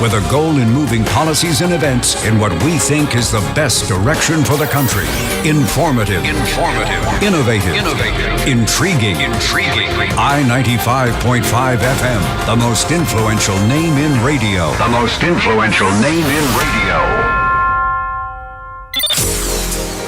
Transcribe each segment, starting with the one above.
with a goal in moving policies and events in what we think is the best direction for the country. Informative. Innovative. Intriguing. I-95.5 FM, the most influential name in radio.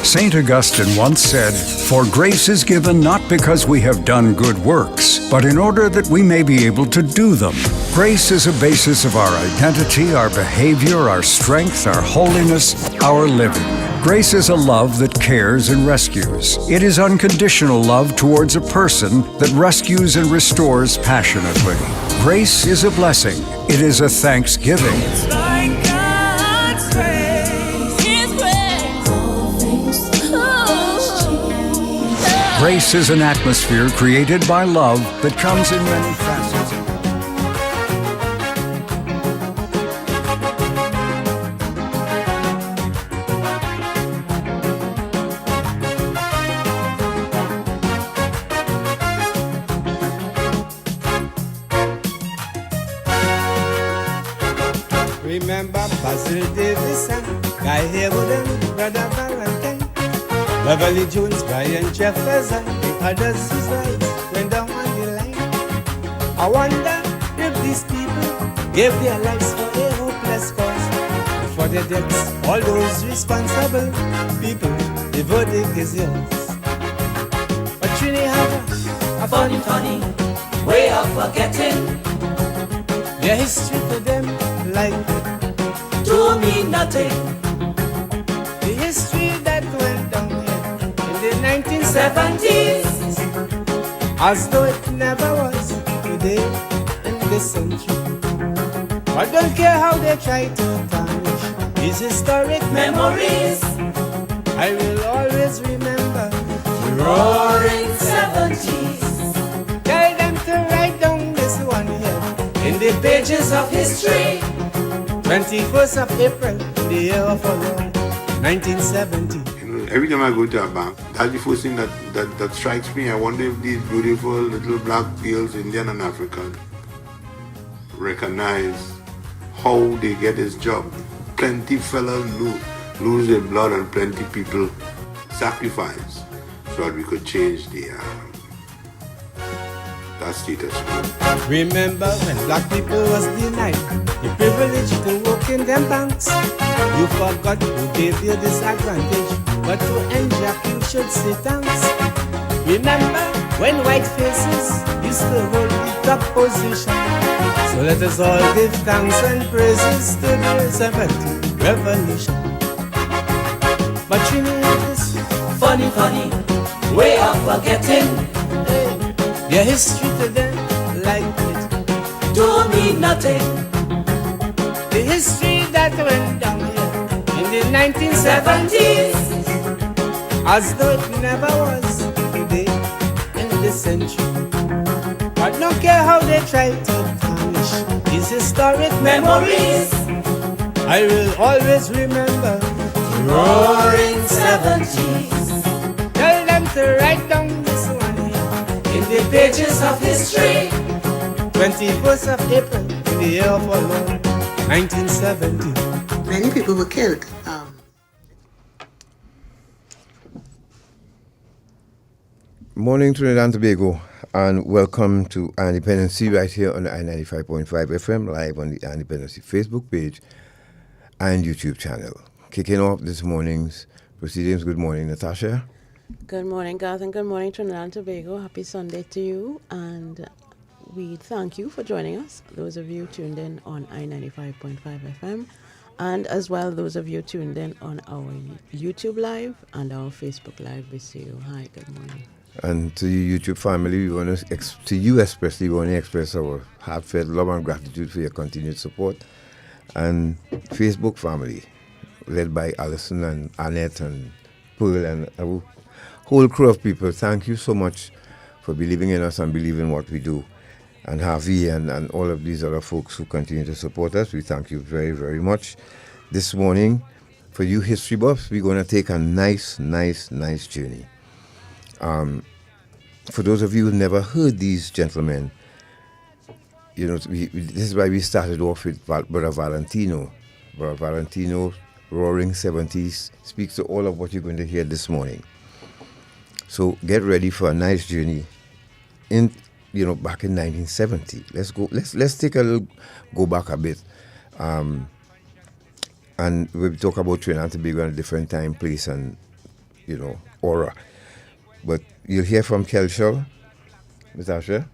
St. Augustine once said, "For grace is given not because we have done good works, but in order that we may be able to do them." Grace is a basis of our identity, our behavior, our strength, our holiness, our living. Grace is a love that cares and rescues. It is unconditional love towards a person that rescues and restores passionately. Grace is a blessing. It is a thanksgiving. Grace is an atmosphere created by love that comes in many facets. Remember Basil Davison, Guy Haywood and Brother Valentine, Beverly Jones, Brian Jefferson, the others whose lives went down on the line. I wonder if these people gave their lives for a hopeless cause. For their deaths, all those responsible people, the verdict is yours. But Trini have a funny way of forgetting their history to them like to mean nothing. The history that went down in the 1970s, as though it never was today in this century. I don't care how they try to tarnish these historic memories. I will always remember the roaring 70s. Tell them to write down this one here in the pages of history. 21st of April, in the year of our Lord, 1970. Every time I go to a bank, that's the first thing that strikes me. I wonder if these beautiful little black girls, Indian and African, recognize how they get this job. Plenty fellas lose their blood and plenty people sacrifice so that we could change that status. Remember when black people was denied the privilege to work in them banks? You forgot who gave you this advantage, but to end Jack you should say thanks. Remember when white faces used to hold the top position? So let us all give thanks and praises to the 70th revolution. But you know this funny way of forgetting your history to them like it do mean nothing. The history that went down here in the 1970s, as though it never was today in this century. I don't care how they try to tarnish these historic memories. I will always remember the roaring 70s. Tell them to write down this one here in the pages of history. 21st of April in the year of our Lord, 1970. Many people were killed. Morning, Trinidad and Tobago, and welcome to Dependency right here on the I-95.5 FM, live on the Dependency Facebook page and YouTube channel. Kicking off this morning's proceedings. Good morning, Natasha. Good morning, guys, and good morning, Trinidad and Tobago. Happy Sunday to you, and we thank you for joining us, those of you tuned in on I-95.5 FM, and as well those of you tuned in on our YouTube Live and our Facebook Live. We see you. Hi, good morning. And to you YouTube family, we want to, to you especially, we want to express our heartfelt love and gratitude for your continued support. And Facebook family, led by Alison and Annette and Pearl and a whole crew of people, thank you so much for believing in us and believing what we do. And Harvey and all of these other folks who continue to support us, we thank you very, very much. This morning, for you history buffs, we're going to take a nice journey. For those of you who never heard these gentlemen, this is why we started off with Brother Valentino. Brother Valentino, Roaring 70s, speaks to all of what you're going to hear this morning. So get ready for a nice journey back in 1970. Let's take a little go back a bit. And we'll talk about Trinidad and Tobago at a different time, place, and aura. But you'll hear from Kelshall, Natasha.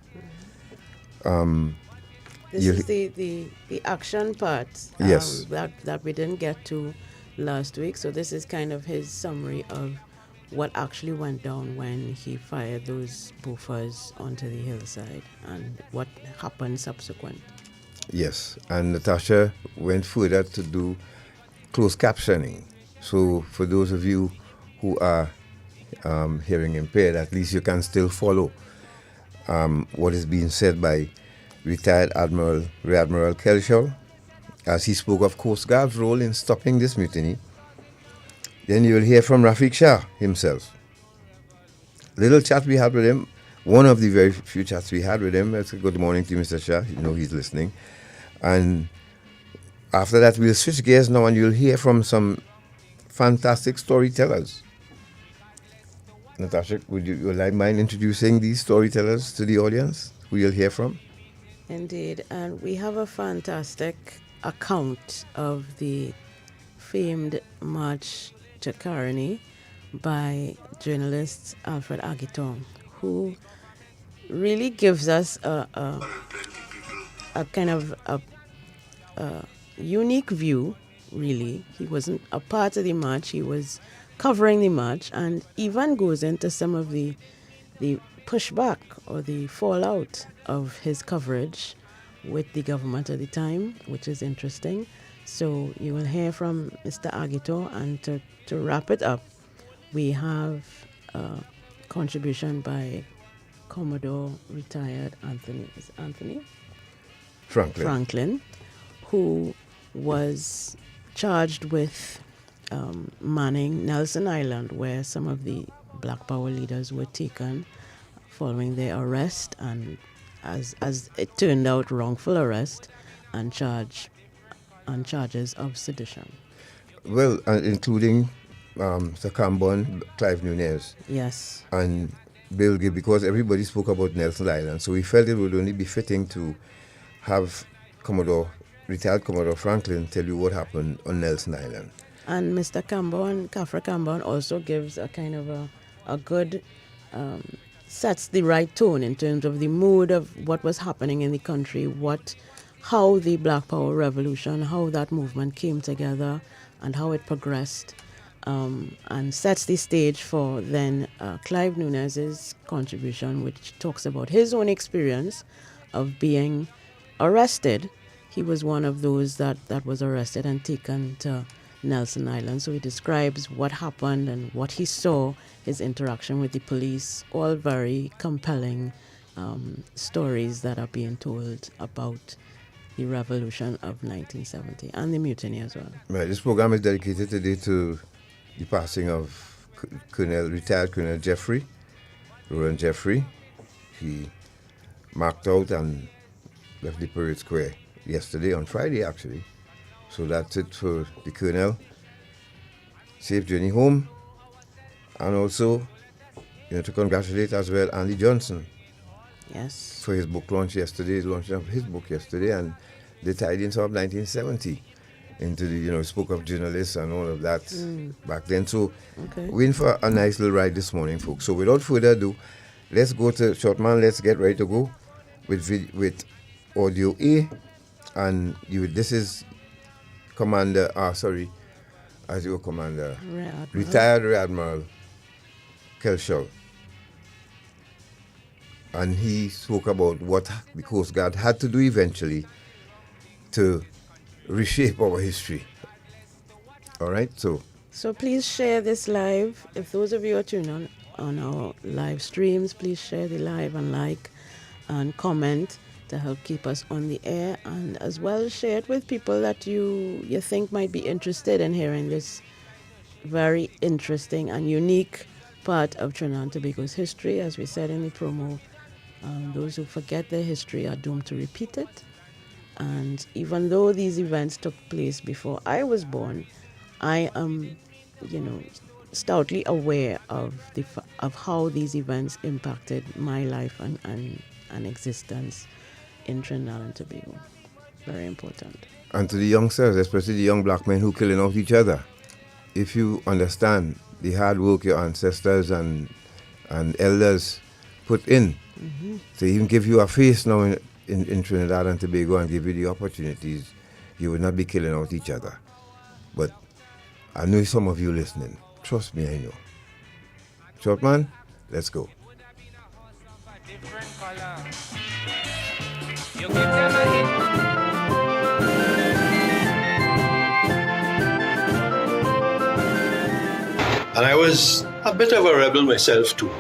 This is the action part yes. that we didn't get to last week. So this is kind of his summary of what actually went down when he fired those buffers onto the hillside and what happened subsequent. Yes, and Natasha went further to do closed captioning. So for those of you who are hearing impaired, at least you can still follow what is being said by retired Admiral, Rear Admiral Kelshall, as he spoke of Coast Guard's role in stopping this mutiny. Then you will hear from Rafik Shah himself. Little chat we had with him, one of the very few chats we had with him. Let's say good morning to Mr. Shah, he's listening. And after that, we'll switch gears now and you'll hear from some fantastic storytellers. Natasha, would you mind introducing these storytellers to the audience who you'll hear from? Indeed, and we have a fantastic account of the famed March to Caroni by journalist Alfred Aguiton, who really gives us a kind of a unique view, really. He wasn't a part of the march, he was covering the march, and even goes into some of the pushback or the fallout of his coverage with the government at the time, which is interesting. So you will hear from Mr. Agito, and to wrap it up, we have a contribution by Commodore retired Anthony Franklin, who was charged with manning Nelson Island, where some of the Black Power leaders were taken following their arrest, and as it turned out, wrongful arrest and charges of sedition. Well, including Sir Kambon, Clive Nunes. Yes. And Bill Gibb, because everybody spoke about Nelson Island, so we felt it would only be fitting to have retired Commodore Franklin tell you what happened on Nelson Island. And Mr. Kambon, Kafra Kambon, also gives a kind of a good, sets the right tone in terms of the mood of what was happening in the country, how the Black Power Revolution, how that movement came together and how it progressed, and sets the stage for then Clive Nunes' contribution, which talks about his own experience of being arrested. He was one of those that was arrested and taken to Nelson Island. So he describes what happened and what he saw, his interaction with the police, all very compelling stories that are being told about the revolution of 1970 and the mutiny as well. Right, this program is dedicated today to the passing of retired Colonel Jeffrey, Roland Jeffrey. He marked out and left the parade square yesterday, on Friday actually. So that's it for the Colonel. Safe journey home. And also, to congratulate as well Andy Johnson. Yes. For his book launch yesterday, launching of his book yesterday, and the tidings of 1970 into the, spoke of journalists and all of that back then. So we're in for a nice little ride this morning, folks. So without further ado, let's go to Shortman. Let's get ready to go with audio A. And this is Commander, Commander, retired Rear Admiral Kelshall. And he spoke about what the Coast Guard had to do eventually to reshape our history. All right, so please share this live. If those of you are tuned on our live streams, please share the live and like and comment to help keep us on the air, and as well share it with people that you think might be interested in hearing this very interesting and unique part of Trinidad and Tobago's history. As we said in the promo, Those who forget their history are doomed to repeat it. And even though these events took place before I was born, I am, stoutly aware of how these events impacted my life and existence in Trinidad and Tobago. Very important. And to the youngsters, especially the young black men who killing off each other, if you understand the hard work your ancestors and elders put in, to even give you a face now in Trinidad and Tobago and give you the opportunities, you would not be killing out each other. But I know some of you listening. Trust me, I know. Short man, let's go. And I was a bit of a rebel myself too.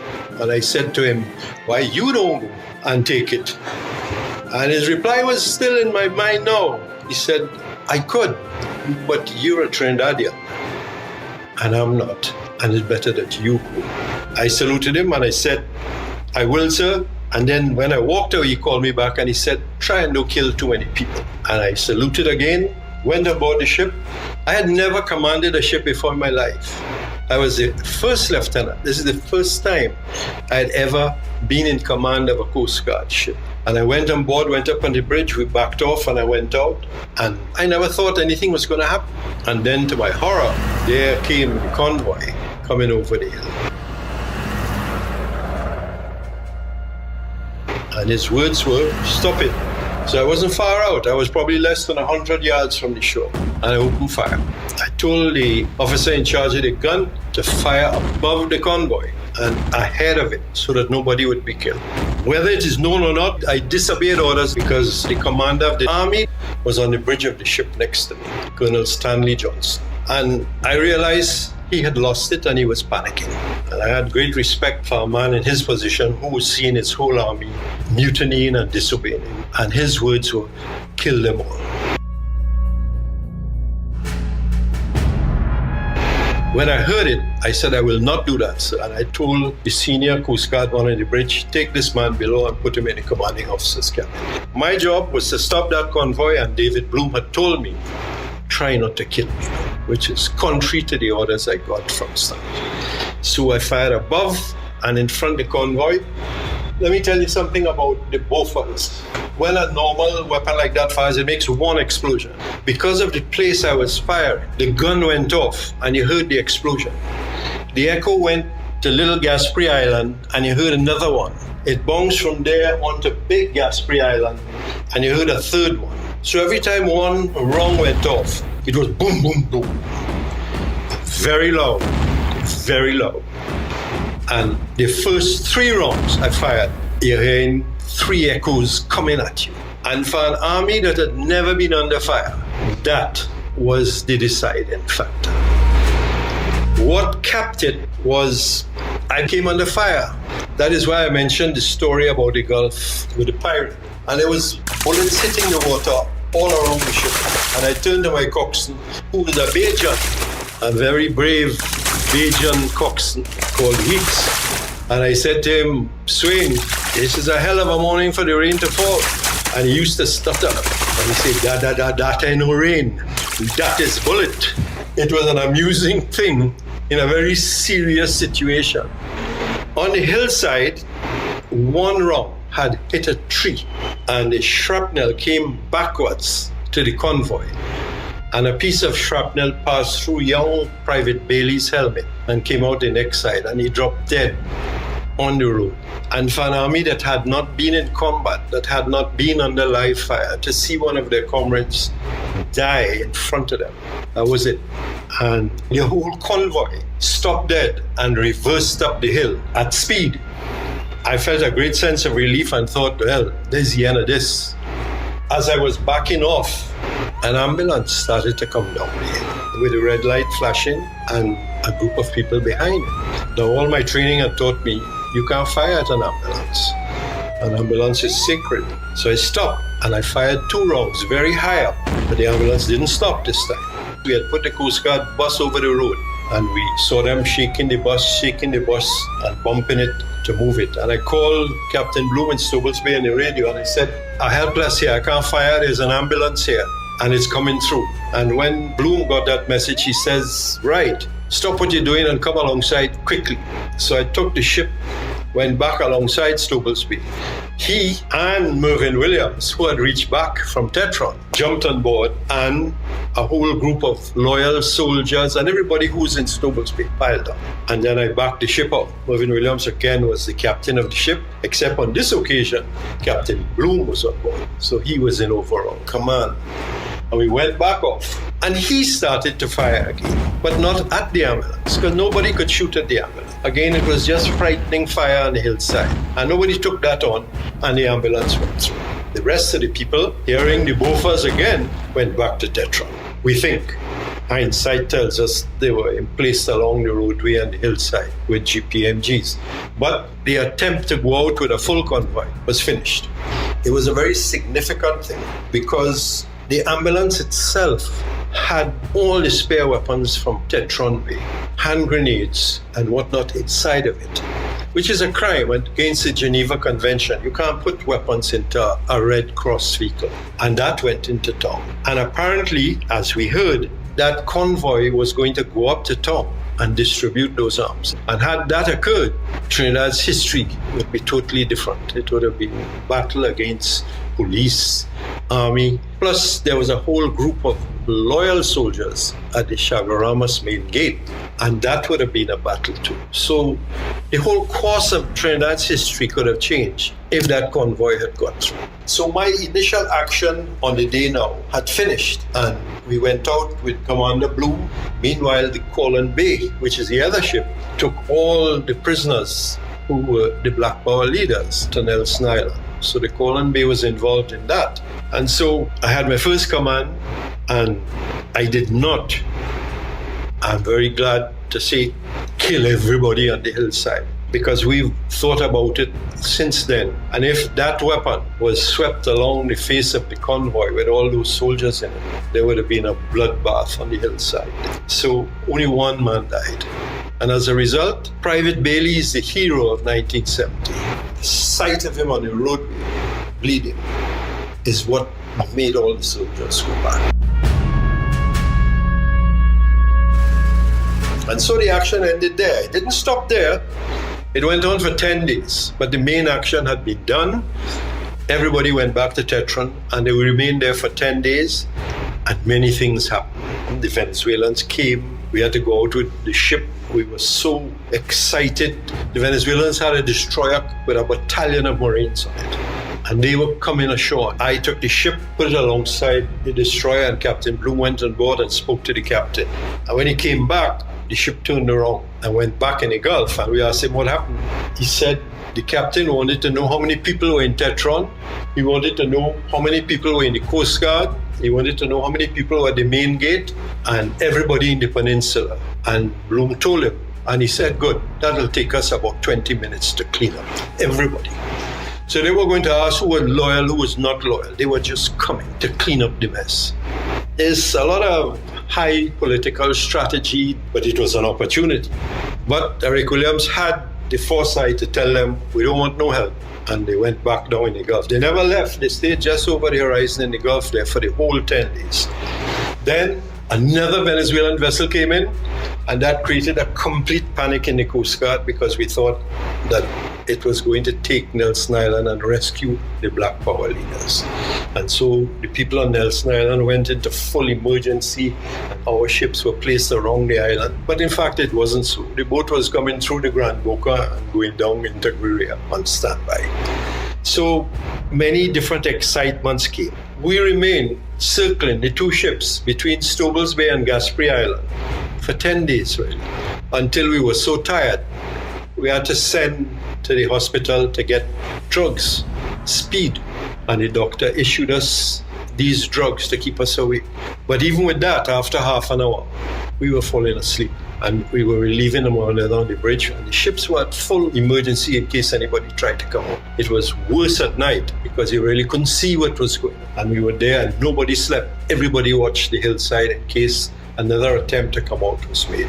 And I said to him, why you don't go and take it? And his reply was still in my mind now. He said, I could, but you're a Trinidadian. And I'm not. And it's better that you go. I saluted him and I said, I will, sir. And then when I walked out, he called me back and he said, try and don't kill too many people. And I saluted again, went aboard the ship. I had never commanded a ship before in my life. I was the first lieutenant. This is the first time I had ever been in command of a Coast Guard ship. And I went on board, went up on the bridge, we backed off and I went out. And I never thought anything was going to happen. And then to my horror, there came the convoy coming over the hill. And his words were, stop it. So I wasn't far out. I was probably less than 100 yards from the shore. And I opened fire. I told the officer in charge of the gun to fire above the convoy and ahead of it so that nobody would be killed. Whether it is known or not, I disobeyed orders because the commander of the army was on the bridge of the ship next to me, Colonel Stanley Johnson. And I realized he had lost it and he was panicking. And I had great respect for a man in his position who was seeing his whole army mutinying and disobeying him. And his words were, kill them all. When I heard it, I said, I will not do that, sir. And I told the senior Coast Guard man on the bridge, take this man below and put him in the commanding officer's cabin. My job was to stop that convoy, and David Bloom had told me, try not to kill me, which is contrary to the orders I got from Stan. So I fired above and in front of the convoy. Let me tell you something about the buffers. When a normal weapon like that fires, it makes one explosion. Because of the place I was firing, the gun went off and you heard the explosion. The echo went to Little Gaspre Island and you heard another one. It bounced from there onto Big Gaspre Island and you heard a third one. So every time one round went off, it was boom, boom, boom. Very loud, very loud. And the first 3 rounds I fired, you're hearing 3 echoes coming at you. And for an army that had never been under fire, that was the deciding factor. What capped it was I came under fire. That is why I mentioned the story about the Gulf with the pirate. And there was bullets hitting the water all around the ship. And I turned to my coxswain, who was a Bajan, a very brave Bajan coxswain called Weeks. And I said to him, Swain, this is a hell of a morning for the rain to fall. And he used to stutter. And he said, that ain't no rain. That is bullet. It was an amusing thing in a very serious situation. On the hillside, one round had hit a tree and the shrapnel came backwards to the convoy. And a piece of shrapnel passed through young Private Bailey's helmet and came out the next side, and he dropped dead on the road. And for an army that had not been in combat, that had not been under live fire, to see one of their comrades die in front of them, that was it. And the whole convoy stopped dead and reversed up the hill at speed. I felt a great sense of relief and thought, well, this is the end of this. As I was backing off, an ambulance started to come down the hill with a red light flashing and a group of people behind it. Now, all my training had taught me, you can't fire at an ambulance. An ambulance is sacred. So I stopped and I fired 2 rounds very high up, but the ambulance didn't stop this time. We had put the Coast Guard bus over the road and we saw them shaking the bus and bumping it to move it. And I called Captain Bloom in Stobles Bay on the radio, and I said, "I'm helpless here, I can't fire, there's an ambulance here, and it's coming through." And when Bloom got that message, he says, "Right, stop what you're doing and come alongside quickly." So I took the ship, went back alongside Stobles Bay. He and Mervyn Williams, who had reached back from Tetron, jumped on board, and a whole group of loyal soldiers and everybody who was in Stobles Bay piled up. And then I backed the ship up. Mervyn Williams again was the captain of the ship, except on this occasion, Captain Bloom was on board. So he was in overall command. And we went back off, and he started to fire again, but not at the ambulance, because nobody could shoot at the ambulance. Again, it was just frightening fire on the hillside, and nobody took that on, and the ambulance went through. The rest of the people, hearing the Bofors again, went back to Tetron. We think, hindsight tells us, they were placed along the roadway and the hillside with GPMGs. But the attempt to go out with a full convoy was finished. It was a very significant thing, because the ambulance itself had all the spare weapons from Tetron Bay, hand grenades and whatnot inside of it, which is a crime against the Geneva Convention. You can't put weapons into a Red Cross vehicle. And that went into town. And apparently, as we heard, that convoy was going to go up to town and distribute those arms. And had that occurred, Trinidad's history would be totally different. It would have been a battle against police, army, plus there was a whole group of loyal soldiers at the Chaguaramas main gate, and that would have been a battle too. So the whole course of Trinidad's history could have changed if that convoy had got through. So my initial action on the day now had finished, and we went out with Commander Bloom. Meanwhile, the Colin Bay, which is the other ship, took all the prisoners who were the Black Power leaders to Nelson Island. So the Colin Bay was involved in that. And so I had my first command, and I did not, I'm very glad to say, kill everybody on the hillside, because we've thought about it since then. And if that weapon was swept along the face of the convoy with all those soldiers in it, there would have been a bloodbath on the hillside. So only one man died. And as a result, Private Bailey is the hero of 1970. The sight of him on the roadway, bleeding, is what made all the soldiers go back. And so the action ended there. It didn't stop there. It went on for 10 days, but the main action had been done. Everybody went back to Tetron, and they remained there for 10 days, and many things happened. The Venezuelans came. We had to go out with the ship. We were so excited. The Venezuelans had a destroyer with a battalion of Marines on it, and they were coming ashore. I took the ship, put it alongside the destroyer, and Captain Bloom went on board and spoke to the captain. And when he came back, the ship turned around and went back in the Gulf, and we asked him what happened. He said the captain wanted to know how many people were in Tetron. He wanted to know how many people were in the Coast Guard. He wanted to know how many people were at the main gate, and everybody in the peninsula. And Bloom told him, and he said, good, that'll take us about 20 minutes to clean up everybody. So they were going to ask who was loyal, who was not loyal. They were just coming to clean up the mess. There's a lot of high political strategy, but it was an opportunity. But Eric Williams had the foresight to tell them, we don't want no help. And they went back down in the Gulf. They never left. They stayed just over the horizon in the Gulf there for the whole 10 days. Then another Venezuelan vessel came in, and that created a complete panic in the Coast Guard, because we thought that it was going to take Nelson Island and rescue the Black Power leaders. And so the people on Nelson Island went into full emergency, and our ships were placed around the island. But in fact, it wasn't so. The boat was coming through the Grand Boca and going down into Guerrilla on standby. So many different excitements came. We remained circling the two ships between Stobles Bay and Gaspre Island for 10 days, really, until we were so tired, we had to send to the hospital to get drugs, speed, and the doctor issued us these drugs to keep us awake. But even with that, after half an hour, we were falling asleep, and we were relieving them on the bridge, and the ships were at full emergency in case anybody tried to come out. It was worse at night because you really couldn't see what was going on, and we were there and nobody slept. Everybody watched the hillside in case another attempt to come out was made.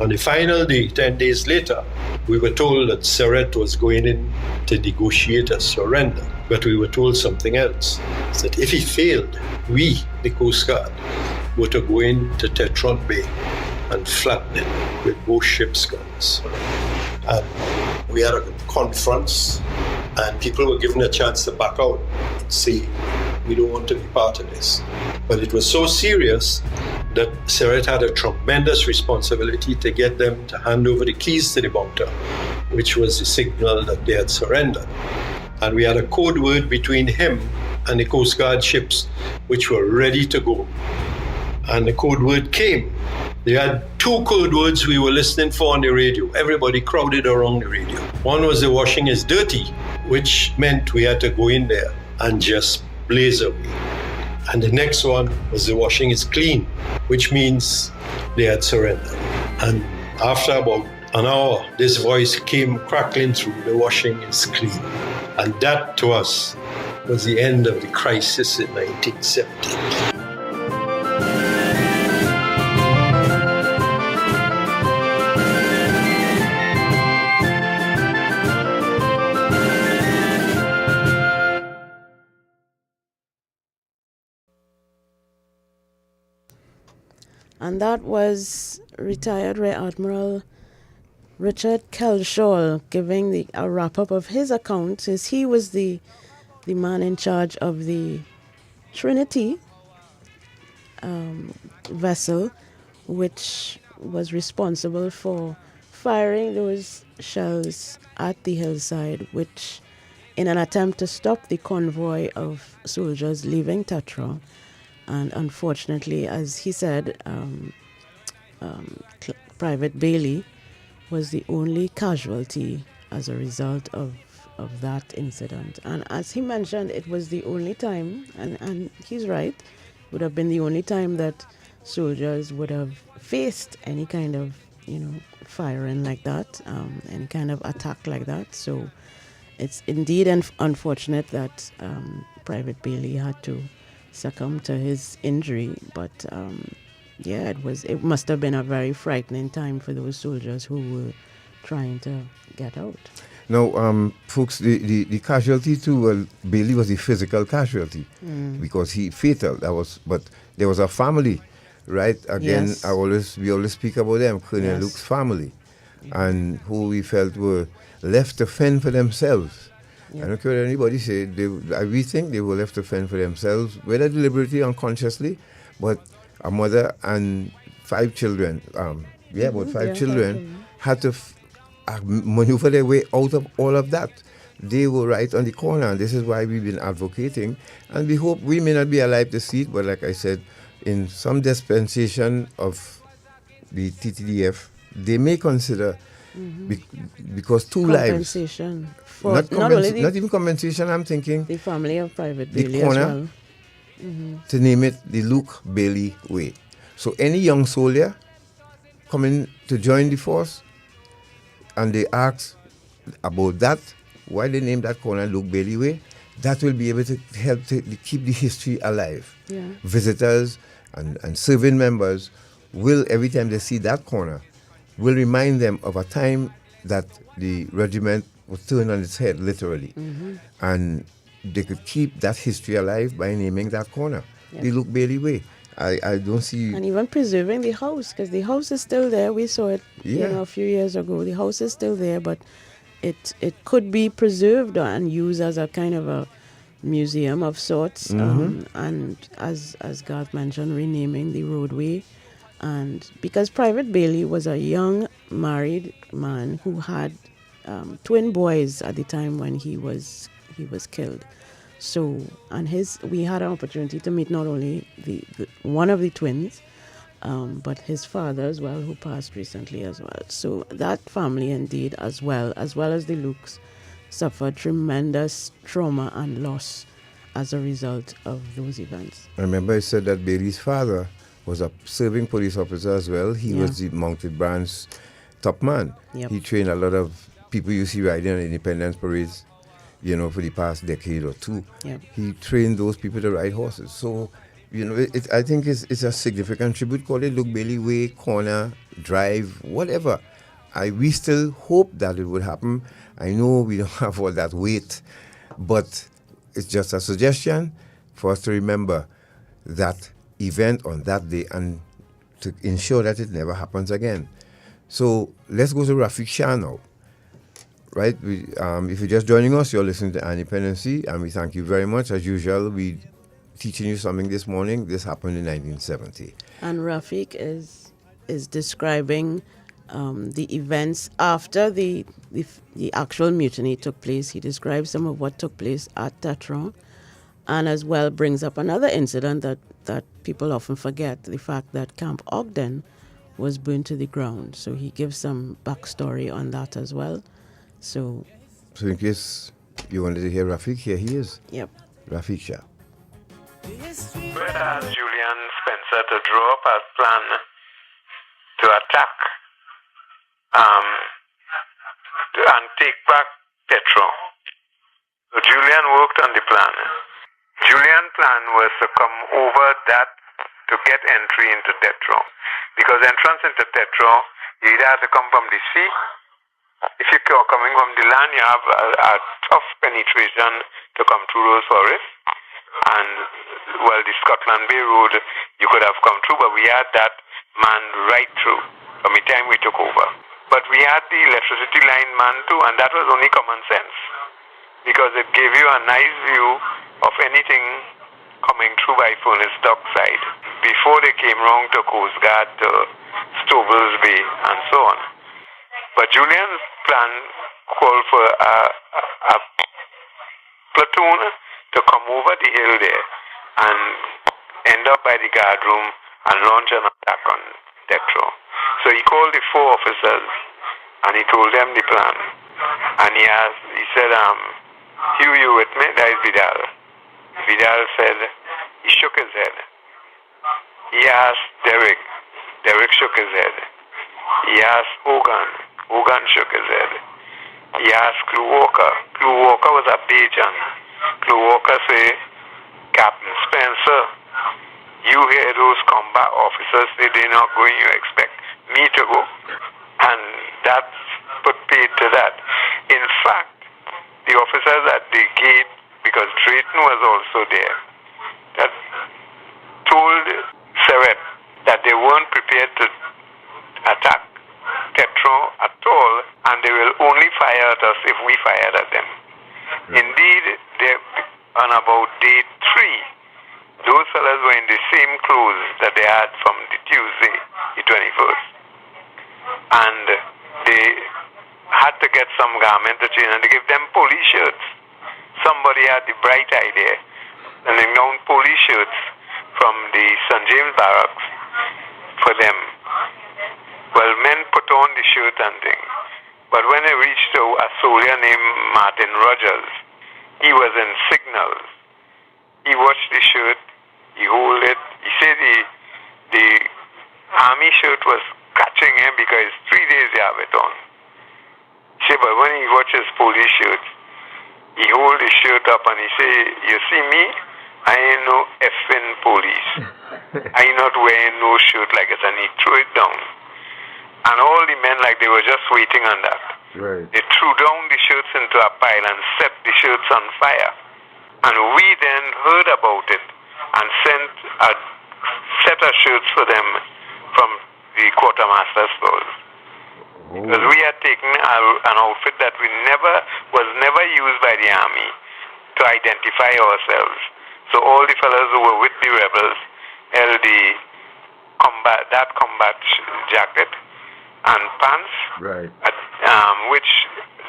On the final day, 10 days later, we were told that Seret was going in to negotiate a surrender, but we were told something else, that if he failed, we, the Coast Guard, were to go into Tetron Bay and flatten it with both ships' guns. And we had a conference, and people were given a chance to back out and say, we don't want to be part of this. But it was so serious that Seret had a tremendous responsibility to get them to hand over the keys to the bunker, which was the signal that they had surrendered. And we had a code word between him and the Coast Guard ships, which were ready to go. And the code word came. They had two code words we were listening for on the radio. Everybody crowded around the radio. One was the washing is dirty, which meant we had to go in there and just blaze away. And the next one was the washing is clean, which means they had surrendered. And after about an hour, this voice came crackling through, the washing is clean. And that to us was the end of the crisis in 1970. And that was retired Rear Admiral Richard Kelshaw giving a wrap-up of his account, since he was the man in charge of the Trinity vessel, which was responsible for firing those shells at the hillside, which in an attempt to stop the convoy of soldiers leaving Tetra. And unfortunately, as he said, Private Bailey was the only casualty as a result of that incident. And as he mentioned, it was the only time, and he's right, would have been the only time that soldiers would have faced any kind of, firing like that, any kind of attack like that. So it's indeed unfortunate that Private Bailey had to succumb to his injury, but it must have been a very frightening time for those soldiers who were trying to get out. Now, folks, the casualty to Bailey was the physical casualty because he fatal. But there was a family, right? Again, Yes. we always speak about them, Colonel Yes. Luke's family, and who we felt were left to fend for themselves. I don't care what anybody say. We think they were left to fend for themselves, whether deliberately or unconsciously. But a mother and 5 children, about 5 children, had to maneuver their way out of all of that. They were right on the corner, and this is why we've been advocating. And we hope we may not be alive to see it, but like I said, in some dispensation of the TTDF, they may consider, because 2 lives. Compensation. For Not even compensation, I'm thinking the family of Private the Bailey corner, as well. to name it the Luke Bailey Way. So any young soldier coming to join the force and they ask about that, why they name that corner Luke Bailey Way, that will be able to help to keep the history alive. Yeah. Visitors and serving members will, every time they see that corner, will remind them of a time that the regiment was turned on its head, literally. And they could keep that history alive by naming that corner, the Luke Bailey Way. I don't see... And even preserving the house, because the house is still there. We saw it a few years ago. The house is still there, but it could be preserved and used as a kind of a museum of sorts. And as Garth mentioned, renaming the roadway. And because Private Bailey was a young married man who had twin boys at the time when he was killed. So, and we had an opportunity to meet not only the one of the twins, but his father as well, who passed recently as well. So that family indeed, as well as the Lukes, suffered tremendous trauma and loss as a result of those events. I remember I said that Bailey's father was a serving police officer as well. He was the mounted branch top man. Yep. He trained a lot of people you see riding on independence parades, for the past decade or 2. Yep. He trained those people to ride horses. So I think it's a significant tribute. Call it Luke Bailey Way, corner, drive, whatever. We still hope that it would happen. I know we don't have all that weight, but it's just a suggestion for us to remember that event on that day and to ensure that it never happens again. So let's go to Rafik Shah now. Right? If you're just joining us, you're listening to Dependency, and we thank you very much. As usual, we teaching you something this morning. This happened in 1970. And Rafik is describing the events after the actual mutiny took place. He describes some of what took place at Tetron, and as well brings up another incident that people often forget, the fact that Camp Ogden was burned to the ground. So he gives some backstory on that as well. So in case you wanted to hear Rafik, here he is. Yep. Rafik Shah. Where has Julian Spencer to draw up a plan to attack and take back Tetron? So Julian worked on the plan. Julian's plan was to come over that to get entry into Tetron. Because entrance into Tetron, you either have to come from the sea. If you're coming from the land, you have a tough penetration to come through those forests. And, well, the Scotland Bay Road, you could have come through, but we had that manned right through from the time we took over. But we had the electricity line manned too, and that was only common sense. Because it gave you a nice view of anything coming through by Furnace Dock side before they came round to Coast Guard, to Stoble's Bay, and so on. But Julian's plan called for a platoon to come over the hill there and end up by the guard room and launch an attack on Tetron. So he called the 4 officers and he told them the plan. And he said, Hugh, you with me? That is Vidal. Vidal said, he shook his head. He asked Derek. Derek shook his head. He asked Ogden. Ogden shook his head. He asked Clive Walker. Clive Walker was a Bajan. Clive Walker said, Captain Spencer, you hear those combat officers say they're not going, you expect me to go? And that put paid to that. In fact, the officers at the gate, because Drayton was also there, that told Seret that they weren't prepared to attack Tetron at all, and they will only fire at us if we fired at them. Indeed, on about day 3, those fellas were in the same clothes that they had from the Tuesday, the 21st. And they had to get some garment to change, and they gave them police shirts. Somebody had the bright idea, and they known police shirts from the St. James Barracks for them. Well, men put on the shirt and thing. But when they reached a soldier named Martin Rogers, he was in signals. He watched the shirt, he hold it. He said the army shirt was catching him because 3 days they have it on. He said, but when he watches police shirt, he hold his shirt up and he say, you see me? I ain't no effing police. I ain't not wearing no shirt like it, and he threw it down. And all the men, like they were just waiting on that. Right. They threw down the shirts into a pile and set the shirts on fire. And we then heard about it and sent a set of shirts for them from the quartermaster's stores. Because we had taken an outfit that was never used by the army to identify ourselves. So all the fellows who were with the rebels held that combat jacket and pants, right, which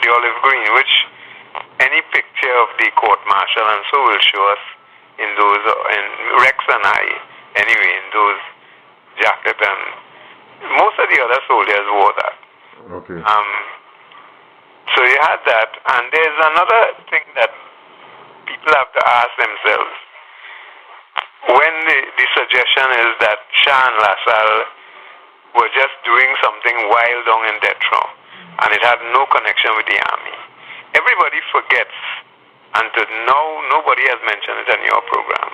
the olive green, which any picture of the court martial and so will show us in those, in Rex and I, anyway, in those jackets, and most of the other soldiers wore that. Okay. So you had that, and there's another thing that people have to ask themselves. When the suggestion is that Shah and LaSalle were just doing something wild down in Tetron, and it had no connection with the army. Everybody forgets, and to now nobody has mentioned it in your program,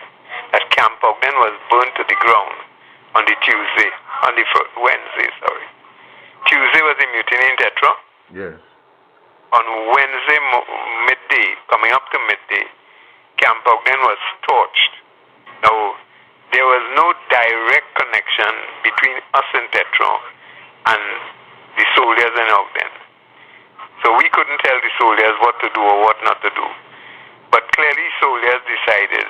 that Camp Ogden was burnt to the ground on the Wednesday. Tuesday was the mutiny in Tetra. Yes. On Wednesday midday, coming up to midday, Camp Ogden was torched. Now, there was no direct connection between us in Tetra and the soldiers in Ogden. So we couldn't tell the soldiers what to do or what not to do. But clearly soldiers decided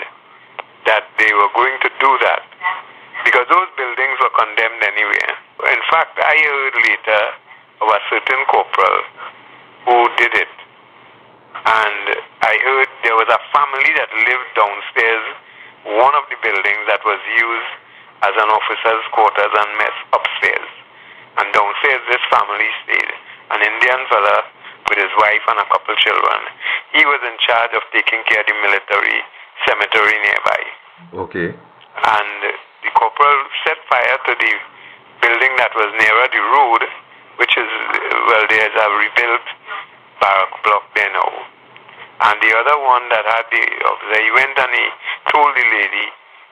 that they were going to do that because those buildings were condemned anyway. In fact, I heard later of a certain corporal who did it. And I heard there was a family that lived downstairs, one of the buildings that was used as an officer's quarters and mess upstairs. And downstairs this family stayed. An Indian fella with his wife and a couple children. He was in charge of taking care of the military cemetery nearby. Okay. And the corporal set fire to the building that was nearer the road, which is, well, there's a rebuilt barrack block there now. And the other one that had the officer, he went and he told the lady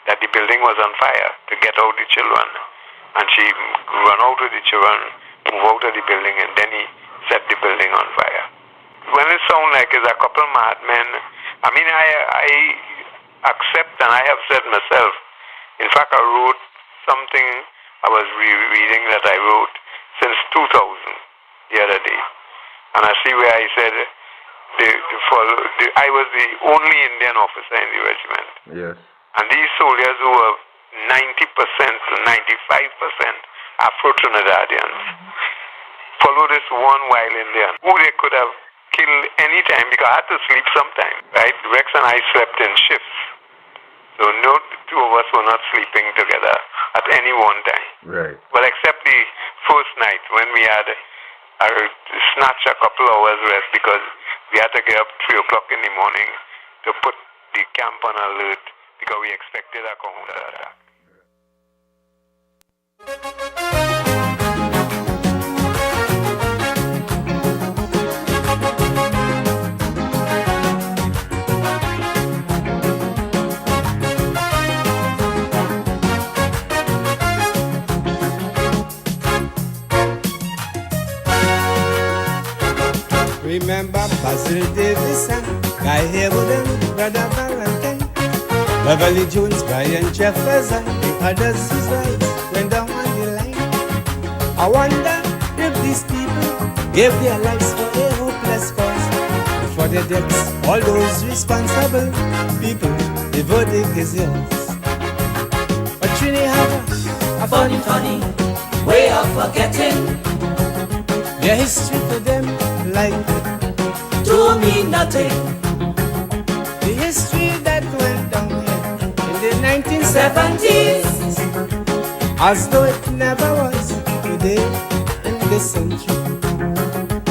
that the building was on fire to get out the children. And she ran out with the children, moved out of the building, and then he set the building on fire. When it sounds like it's a couple madmen, I mean, I accept, and I have said myself, in fact, I wrote something I was reading that I wrote since 2000, the other day. And I see where I said, I was the only Indian officer in the regiment. Yes. And these soldiers who were 90% to 95% Afro-Trinidadians follow this one wild Indian who they could have killed any time because I had to sleep sometime, right? Rex and I slept in shifts. So no two of us were not sleeping together at any one time. Right. Well, except the first night when we had snatched a couple hours rest because we had to get up 3 o'clock in the morning to put the camp on alert because we expected a counter attack. Remember Basil Davison, Guy Haywood, Brother Valentine, Beverly Jones, Brian Jefferson, the others whose lives went down on the line. I wonder if these people gave their lives for a hopeless cause. And for their deaths, all those responsible people, the verdict is yours. But Trini have a funny way of forgetting. Their history for them like to mean nothing. The history that went down here in the 1970s, as though it never was today in this century.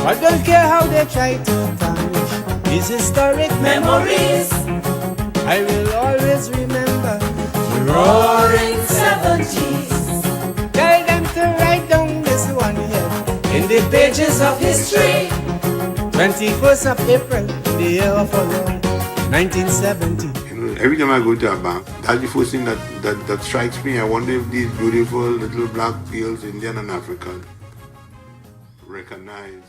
I don't care how they try to tarnish these historic memories. I will always remember the roaring 70s. Tell them to write down this one here in the pages of history. 21st of April, the year of our Lord, 1970. Every time I go to a bank, that's the first thing that strikes me. I wonder if these beautiful little black girls, Indian and African, recognize.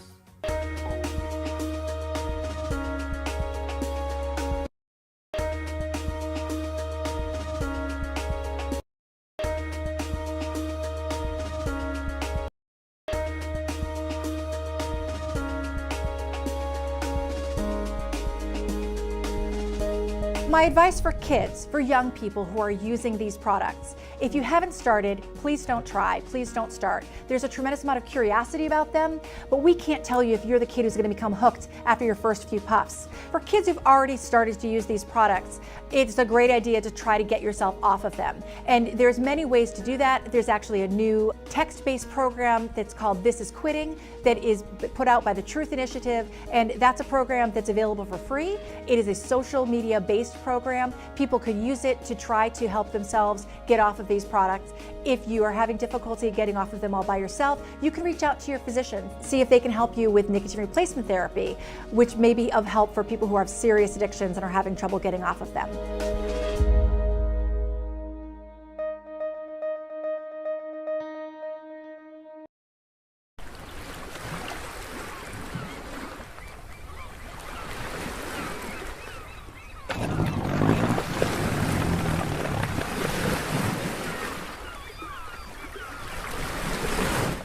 My advice for kids, for young people who are using these products, if you haven't started, please don't try, please don't start. There's a tremendous amount of curiosity about them, but we can't tell you if you're the kid who's going to become hooked after your first few puffs. For kids who've already started to use these products, it's a great idea to try to get yourself off of them. And there's many ways to do that. There's actually a new text-based program that's called This Is Quitting that is put out by the Truth Initiative, and that's a program that's available for free. It is a social media-based program. People could use it to try to help themselves get off of these products. If you are having difficulty getting off of them all by yourself, you can reach out to your physician, see if they can help you with nicotine replacement therapy, which may be of help for people who have serious addictions and are having trouble getting off of them.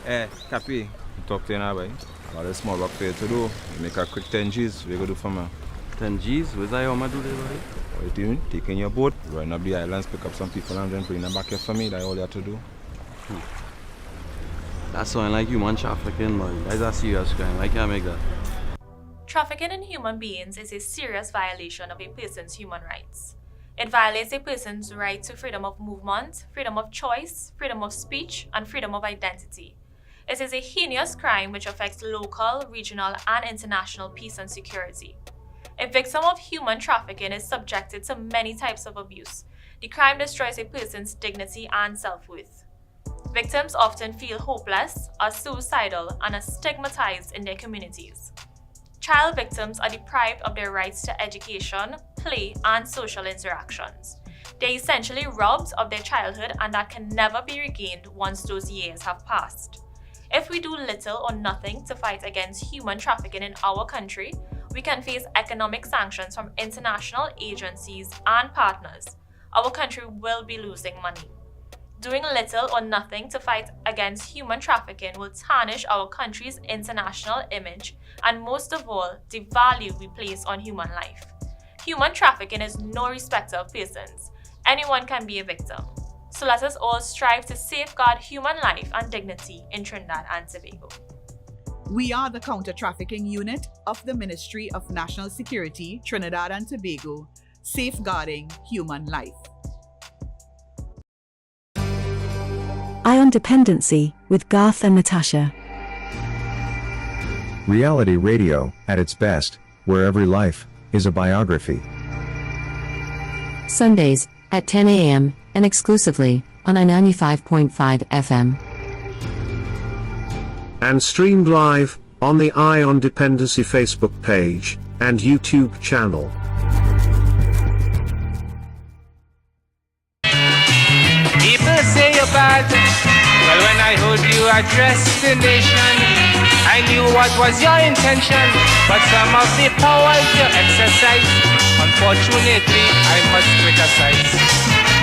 Cappy, talk to you now, boy. Got a small work for you to do. You make a quick 10 G's. What you gonna do for me? 10 G's? Where's that how I do that, boy? What you doing? Taking your boat, going up the islands, pick up some people and then bring them back here for me. That's all you have to do. That's sounding like human trafficking, boy. That's a serious crime. I can't make that. Trafficking in human beings is a serious violation of a person's human rights. It violates a person's right to freedom of movement, freedom of choice, freedom of speech, and freedom of identity. It is a heinous crime which affects local, regional, and international peace and security. A victim of human trafficking is subjected to many types of abuse. The crime destroys a person's dignity and self-worth. Victims often feel hopeless, are suicidal, and are stigmatized in their communities. Child victims are deprived of their rights to education, play, and social interactions. They're essentially robbed of their childhood, and that can never be regained once those years have passed. If we do little or nothing to fight against human trafficking in our country, we can face economic sanctions from international agencies and partners. Our country will be losing money. Doing little or nothing to fight against human trafficking will tarnish our country's international image and, most of all, the value we place on human life. Human trafficking is no respecter of persons. Anyone can be a victim. So let us all strive to safeguard human life and dignity in Trinidad and Tobago. We are the Counter-Trafficking Unit of the Ministry of National Security, Trinidad and Tobago, safeguarding human life. Eye on Dependency with Garth and Natasha. Reality radio, at its best, where every life is a biography. Sundays, at 10 a.m., and exclusively, on 95.5 FM. And streamed live, on the Eye on Dependency Facebook page, and YouTube channel. People say you're bad. Well, when I heard you address the nation, I knew what was your intention. But some of the powers you exercise, unfortunately, I must criticize.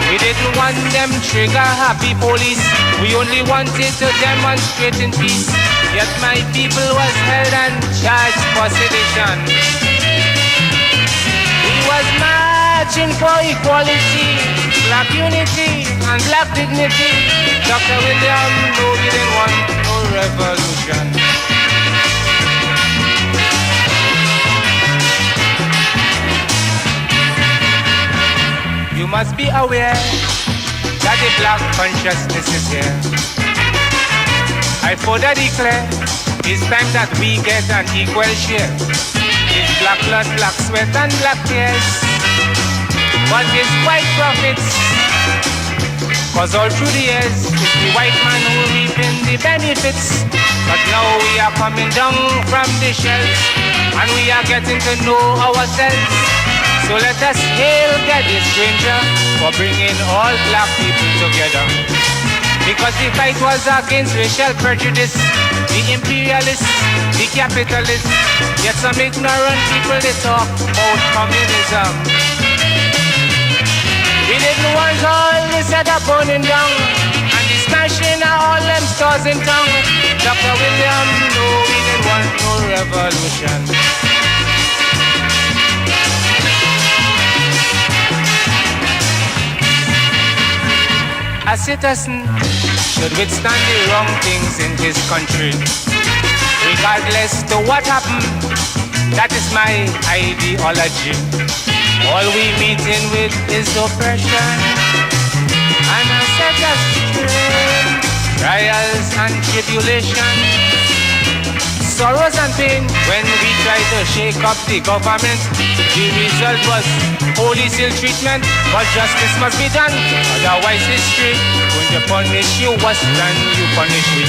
We didn't want them trigger-happy police. We only wanted to demonstrate in peace. Yet my people was held and charged for sedition. We was marching for equality, black unity, and black dignity. Dr. William, no, we didn't want no revolution. You must be aware that the black consciousness is here. I further declare, it's time that we get an equal share. It's black blood, black sweat, and black tears. But it's white profits, cause all through the years, it's the white man who reaping the benefits. But now we are coming down from the shelves, and we are getting to know ourselves. So let us hail the stranger for bringing all black people together. Because the fight was against racial prejudice, the imperialists, the capitalists. Yet some ignorant people, they talk about communism. We didn't want all this other burning down and the smashing of all them stores in town. Dr. William, no, we didn't want no revolution. A citizen should withstand the wrong things in this country. Regardless to what happened, that is my ideology. All we meeting with is oppression and a set of strain, trials and tribulations, sorrows and pain. When we try to shake up the government, the result was police ill treatment. But justice must be done, otherwise history going to punish you worse than you punish me.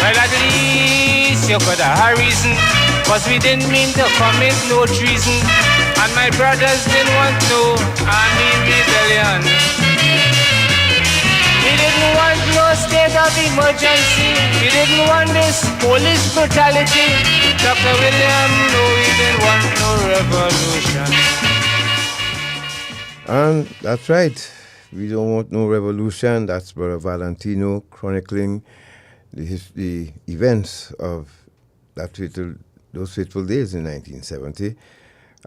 Well, at least you could have a reason, cause we didn't mean to commit no treason, and my brothers didn't want no army rebellion. We didn't want no state of emergency. We didn't want this police brutality. Dr. William, no, we didn't want no revolution. And that's right. We don't want no revolution. That's Brother Valentino chronicling the events of those fateful days in 1970.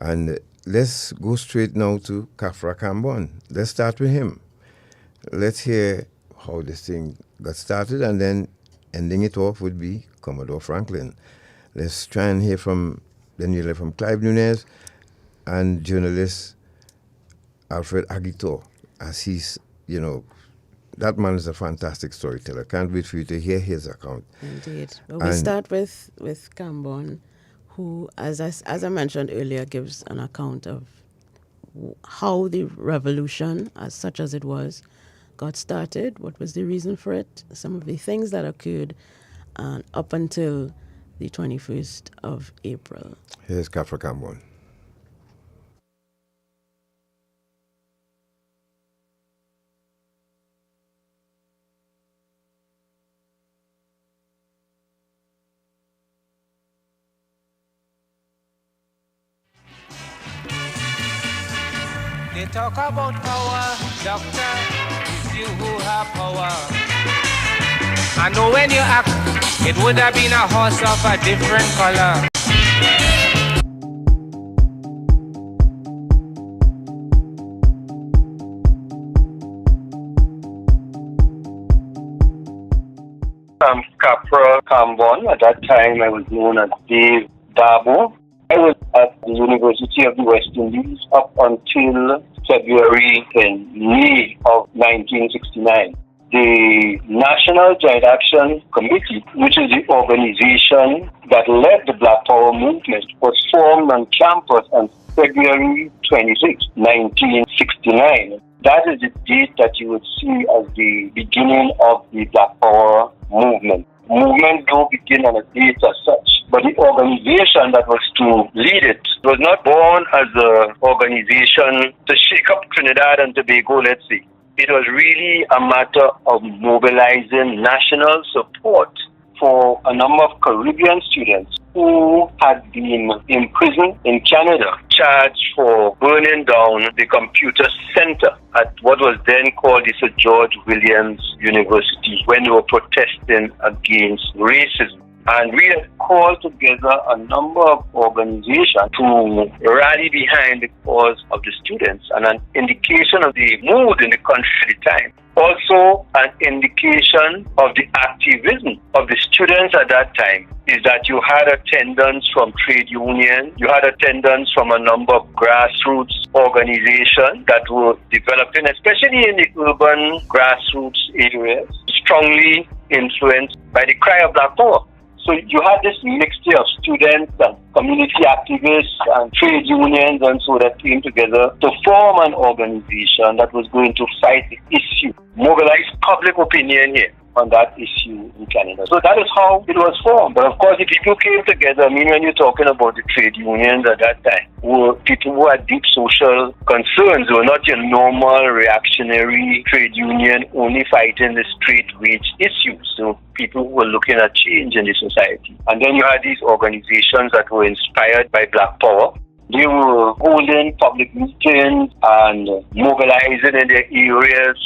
And let's go straight now to Kafra Kambon. Let's start with him. Let's hear how this thing got started, and then ending it off would be Commodore Franklin. Let's try and hear from Clive Nunes and journalist Alfred Agito, as he's, that man is a fantastic storyteller. Can't wait for you to hear his account. Indeed. But we start with Kambon, who, as I mentioned earlier, gives an account of how the revolution, as such as it was, got started, what was the reason for it, some of the things that occurred up until the 21st of April. Here's Kafra Kambon. They talk about power, doctor, it's you who have power. I know when you act, it would have been a horse of a different color. I'm Kafra Kambon. At that time, I was known as Dave Dabo. I was at the University of the West Indies up until February and May of 1969. The National Joint Action Committee, which is the organization that led the Black Power movement, was formed on campus on February 26, 1969. That is the date that you would see as the beginning of the Black Power movement. Movement don't begin on a date as such, but the organization that was to lead it was not born as an organization to shake up Trinidad and Tobago, let's say. It was really a matter of mobilizing national support for a number of Caribbean students who had been imprisoned in Canada, charged for burning down the computer center at what was then called the Sir George Williams University when they were protesting against racism. And we had called together a number of organizations to rally behind the cause of the students, and an indication of the mood in the country at the time. Also, an indication of the activism of the students at that time is that you had attendance from trade unions, you had attendance from a number of grassroots organizations that were developing, especially in the urban grassroots areas, strongly influenced by the cry of Black Power. So you had this mixture of students and community activists and trade unions and so that came together to form an organization that was going to fight the issue, mobilize public opinion here on that issue in Canada. So that is how it was formed. But of course, the people came together. I mean, when you're talking about the trade unions at that time, were people who had deep social concerns. They were not your normal reactionary trade union only fighting the straight wage issues. So people who were looking at change in the society. And then you had these organizations that were inspired by Black Power. They were holding public meetings and mobilizing in their areas.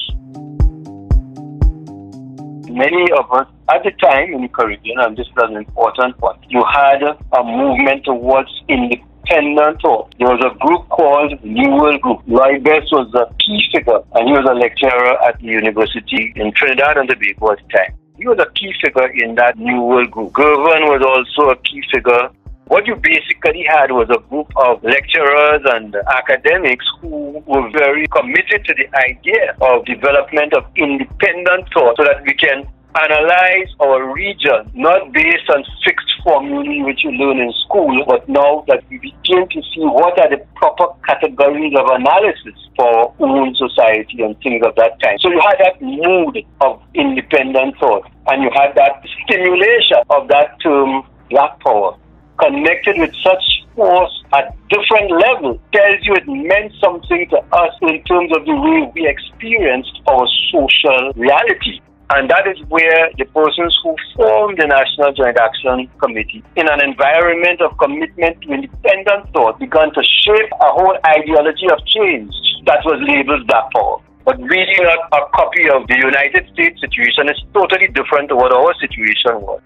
Many of us at the time in the Caribbean, and this is an important point, you had a movement towards independent thought. There was a group called New World Group. Lloyd Best was a key figure, and he was a lecturer at the university in Trinidad and Tobago at the time. He was a key figure in that New World Group. Gervin was also a key figure. What you basically had was a group of lecturers and academics who were very committed to the idea of development of independent thought so that we can analyze our region, not based on fixed formulae which you learn in school, but now that we begin to see what are the proper categories of analysis for our own society and things of that kind. So you had that mood of independent thought, and you had that stimulation of that term Black Power, connected with such force at different levels, tells you it meant something to us in terms of the way we experienced our social reality. And that is where the persons who formed the National Joint Action Committee, in an environment of commitment to independent thought, began to shape a whole ideology of change that was labeled Black Power. but really not a copy of the United States situation. It's totally different to what our situation was.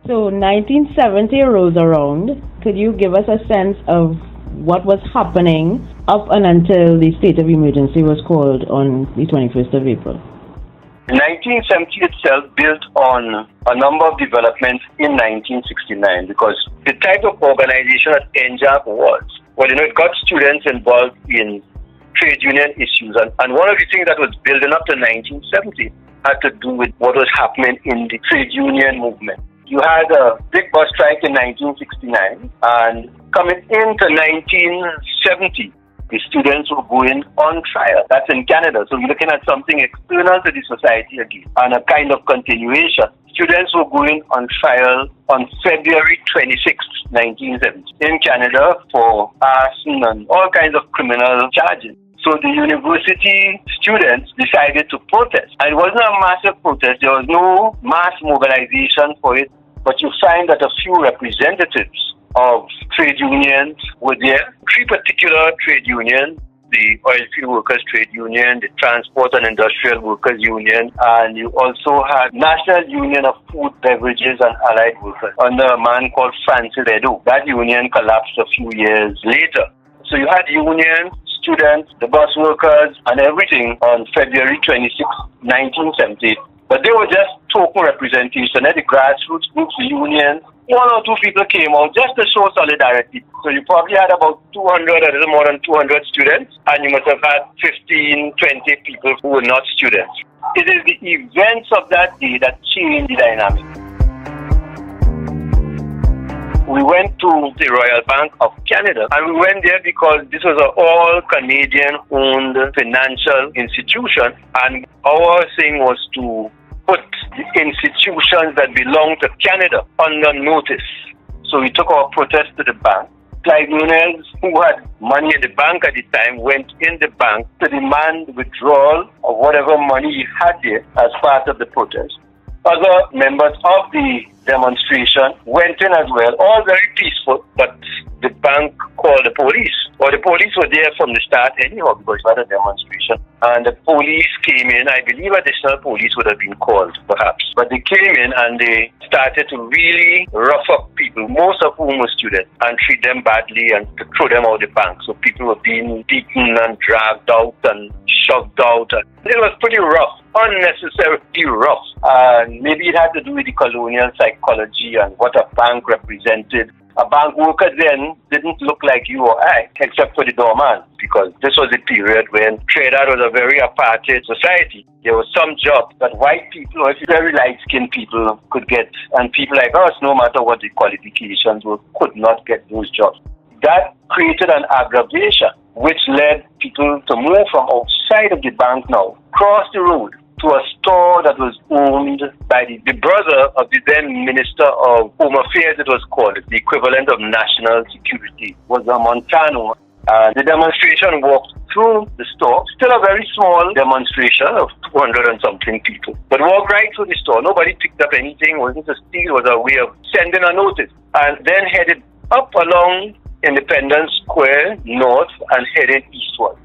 So 1970 rolls around. Could you give us a sense of what was happening up and until the state of emergency was called on the 21st of April? 1970 itself built on a number of developments in 1969 because the type of organization that NJAP was, it got students involved in trade union issues. And one of the things that was building up to 1970 had to do with what was happening in the trade union movement. You had a big bus strike in 1969, and coming into 1970, the students were going on trial. That's in Canada. So we're looking at something external to the society again, and a kind of continuation. Students were going on trial on February 26, 1970, in Canada for arson and all kinds of criminal charges. So the university students decided to protest. And it wasn't a massive protest. There was no mass mobilization for it. But you find that a few representatives of trade unions were there. 3 particular trade unions, the Oilfield Workers Trade Union, the Transport and Industrial Workers Union, and you also had National Union of Food, Beverages and Allied Workers under a man called Francis Edo. That union collapsed a few years later. So you had unions, students, the bus workers, and everything on February 26, 1970. But they were just token representation. The grassroots groups, the unions, 1 or 2 people came out just to show solidarity. So you probably had about 200, a little more than 200 students, and you must have had 15, 20 people who were not students. It is the events of that day that changed the dynamic. We went to the Royal Bank of Canada, and we went there because this was an all-Canadian-owned financial institution, and our thing was to put the institutions that belong to Canada under notice. So we took our protest to the bank. Clive Nunes, who had money in the bank at the time, went in the bank to demand withdrawal of whatever money he had there as part of the protest. Other members of the demonstration went in as well, all very peaceful, but the bank called the police. Or the police were there from the start anyhow because it was a demonstration. And the police came in. I believe additional police would have been called, perhaps. But they came in and they started to really rough up people, most of whom were students, and treat them badly and to throw them out the bank. So people were being beaten and dragged out and shoved out. And it was pretty rough, unnecessarily rough. And maybe it had to do with the colonial psychology and what a bank represented. A bank worker then didn't look like you or I, except for the doorman, because this was a period when Trinidad was a very apartheid society. There were some jobs that white people or very light-skinned people could get, and people like us, no matter what the qualifications were, could not get those jobs. That created an aggravation, which led people to move from outside of the bank now, cross the road, to a store that was owned by the brother of the then Minister of Home Affairs, it was called. The equivalent of National Security was a Montano. The demonstration walked through the store, still a very small demonstration of 200 and something people, but walked right through the store. Nobody picked up anything, wasn't a steal, was a way of sending a notice, and then headed up along Independence Square north and headed eastwards.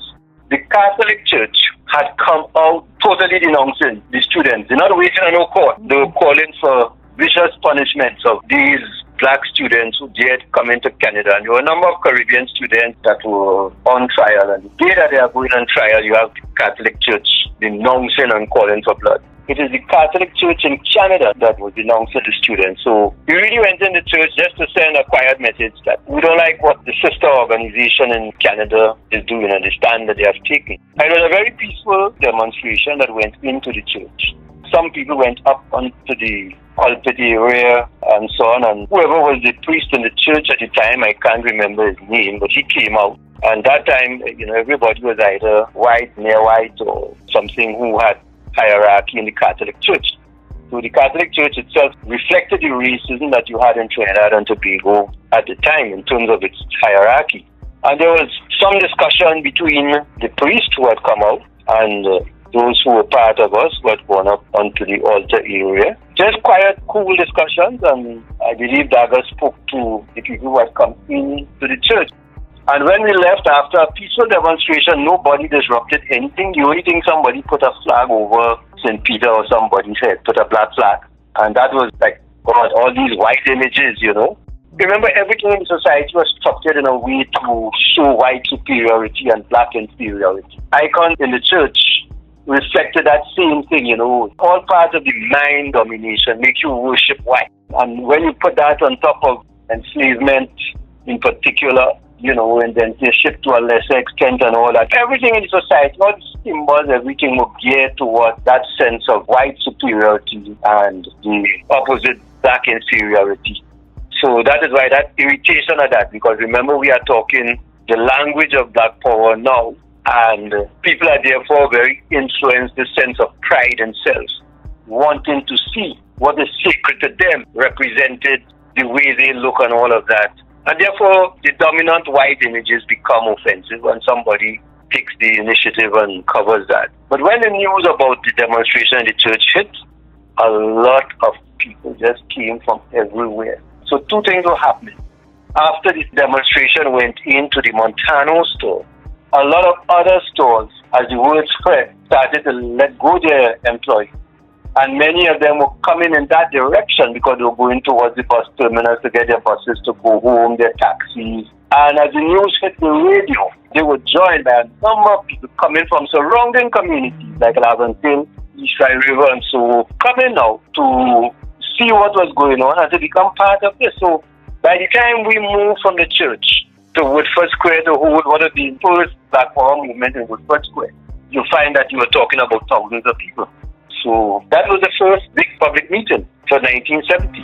The Catholic Church had come out totally denouncing the students. They're not waiting on no court. They were calling for vicious punishments of these black students who dared come into Canada. And there were a number of Caribbean students that were on trial. And the day that they are going on trial, you have the Catholic Church denouncing and calling for blood. It is the Catholic Church in Canada that was denouncing the students. So we really went in the church just to send a quiet message that we don't like what the sister organization in Canada is doing and the stand that they have taken. And it was a very peaceful demonstration that went into the church. Some people went up onto the pulpit area and so on, and whoever was the priest in the church at the time, I can't remember his name, but he came out. And that time, everybody was either white, near white, or something who had hierarchy in the Catholic Church. So the Catholic Church itself reflected the racism that you had in Trinidad and Tobago at the time in terms of its hierarchy. And there was some discussion between the priest who had come out and those who were part of us who had gone up onto the altar area. Just quiet, cool discussions, and I believe Daga spoke to the people who had come into the church. And when we left after a peaceful demonstration, nobody disrupted anything. The only thing, somebody put a flag over St. Peter or somebody's head, put a black flag. And that was like, God, all these white images, you know. Remember, everything in society was structured in a way to show white superiority and black inferiority. Icons in the church reflected that same thing, you know. All part of the mind domination, make you worship white. And when you put that on top of enslavement in particular, you know, and then they shift to a lesser extent and all that, everything in society, all the symbols, everything will gear towards that sense of white superiority and the opposite, black inferiority. So that is why that irritation of that, because remember we are talking the language of black power now, and people are therefore very influenced, the sense of pride and self, wanting to see what is sacred to them represented, the way they look and all of that. And therefore the dominant white images become offensive when somebody takes the initiative and covers that. But when the news about the demonstration in the church hit, a lot of people just came from everywhere. So two things were happening. After this demonstration went into the Montano store, a lot of other stores, as the word spread, started to let go their employees. And many of them were coming in that direction because they were going towards the bus terminals to get their buses to go home, their taxis. And as the news hit the radio, they were joined by a number of people coming from surrounding communities like Laventille, East Rye River, and so coming now to see what was going on and to become part of this. So by the time we moved from the church to Woodford Square to hold one of the first Black Power movement in Woodford Square, you find that you were talking about thousands of people. So that was the first big public meeting for 1970.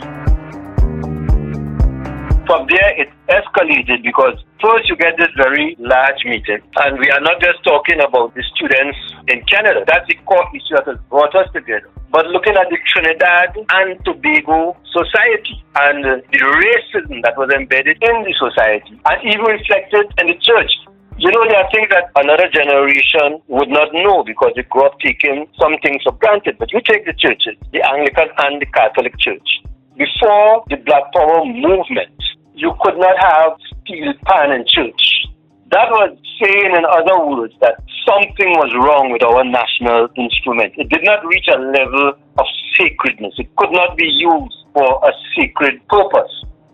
From there, it escalated because first you get this very large meeting, and we are not just talking about the students in Canada. That's the core issue that has brought us together. But looking at the Trinidad and Tobago society and the racism that was embedded in the society and even reflected in the church. You know, there are things that another generation would not know because they grew up taking some things for granted. But you take the churches, the Anglican and the Catholic Church. Before the Black Power movement, you could not have steel pan in church. That was saying, in other words, that something was wrong with our national instrument. It did not reach a level of sacredness. It could not be used for a sacred purpose.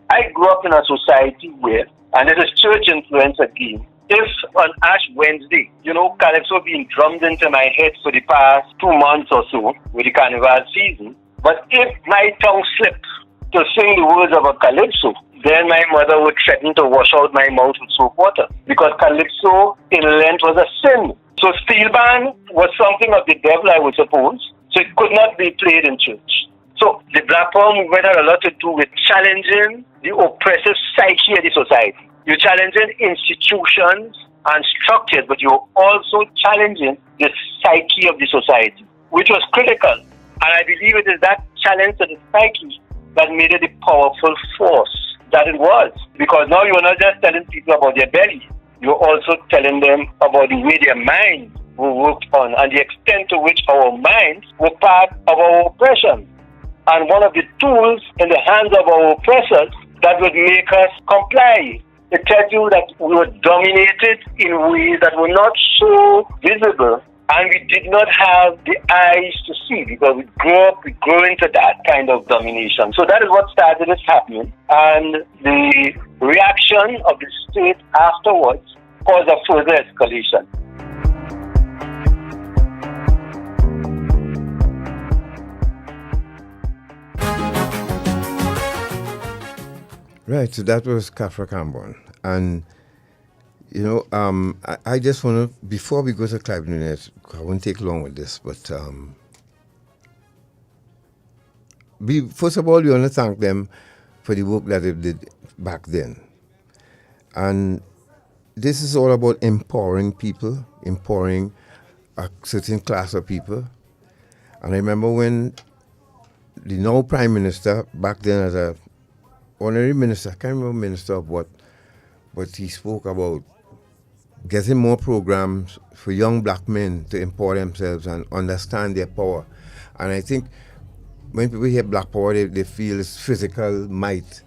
I grew up in a society where, and it is church influence again, if on Ash Wednesday, you know, Calypso being drummed into my head for the past 2 months or so with the carnival season, but if my tongue slipped to sing the words of a Calypso, then my mother would threaten to wash out my mouth with soap water because Calypso in Lent was a sin. So steel band was something of the devil, I would suppose, so it could not be played in church. So the Black Power movement had a lot to do with challenging the oppressive psyche of the society. You're challenging institutions and structures, but you're also challenging the psyche of the society, which was critical. And I believe it is that challenge to the psyche that made it the powerful force that it was. Because now you're not just telling people about their belly, you're also telling them about the way their minds were worked on and the extent to which our minds were part of our oppression. And one of the tools in the hands of our oppressors that would make us comply. It tells you that we were dominated in ways that were not so visible, and we did not have the eyes to see because we grew into that kind of domination. So that is what started this happening, and the reaction of the state afterwards caused a further escalation. Right, so that was Kafra Kambon. And, you know, I just want to, before we go to Clive Nunes, I won't take long with this, but first of all, we want to thank them for the work that they did back then. And this is all about empowering people, empowering a certain class of people. And I remember when the now Prime Minister, back then as a honorary minister, I can't remember minister of what, but he spoke about getting more programs for young black men to empower themselves and understand their power. And I think when people hear black power, they feel it's physical might.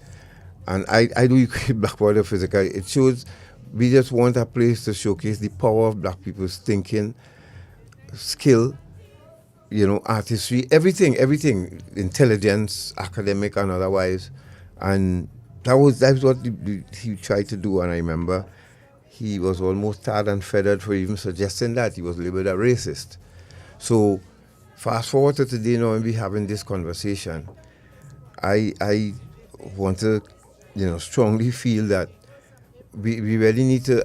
And I do equate black power to physical. It shows We just want a place to showcase the power of black people's thinking, skill, artistry, everything, intelligence, academic and otherwise. And that's what he tried to do. And I remember he was almost tarred and feathered for even suggesting that. He was labeled a racist. So fast forward to today now and we're having this conversation. I want to, strongly feel that we really need to,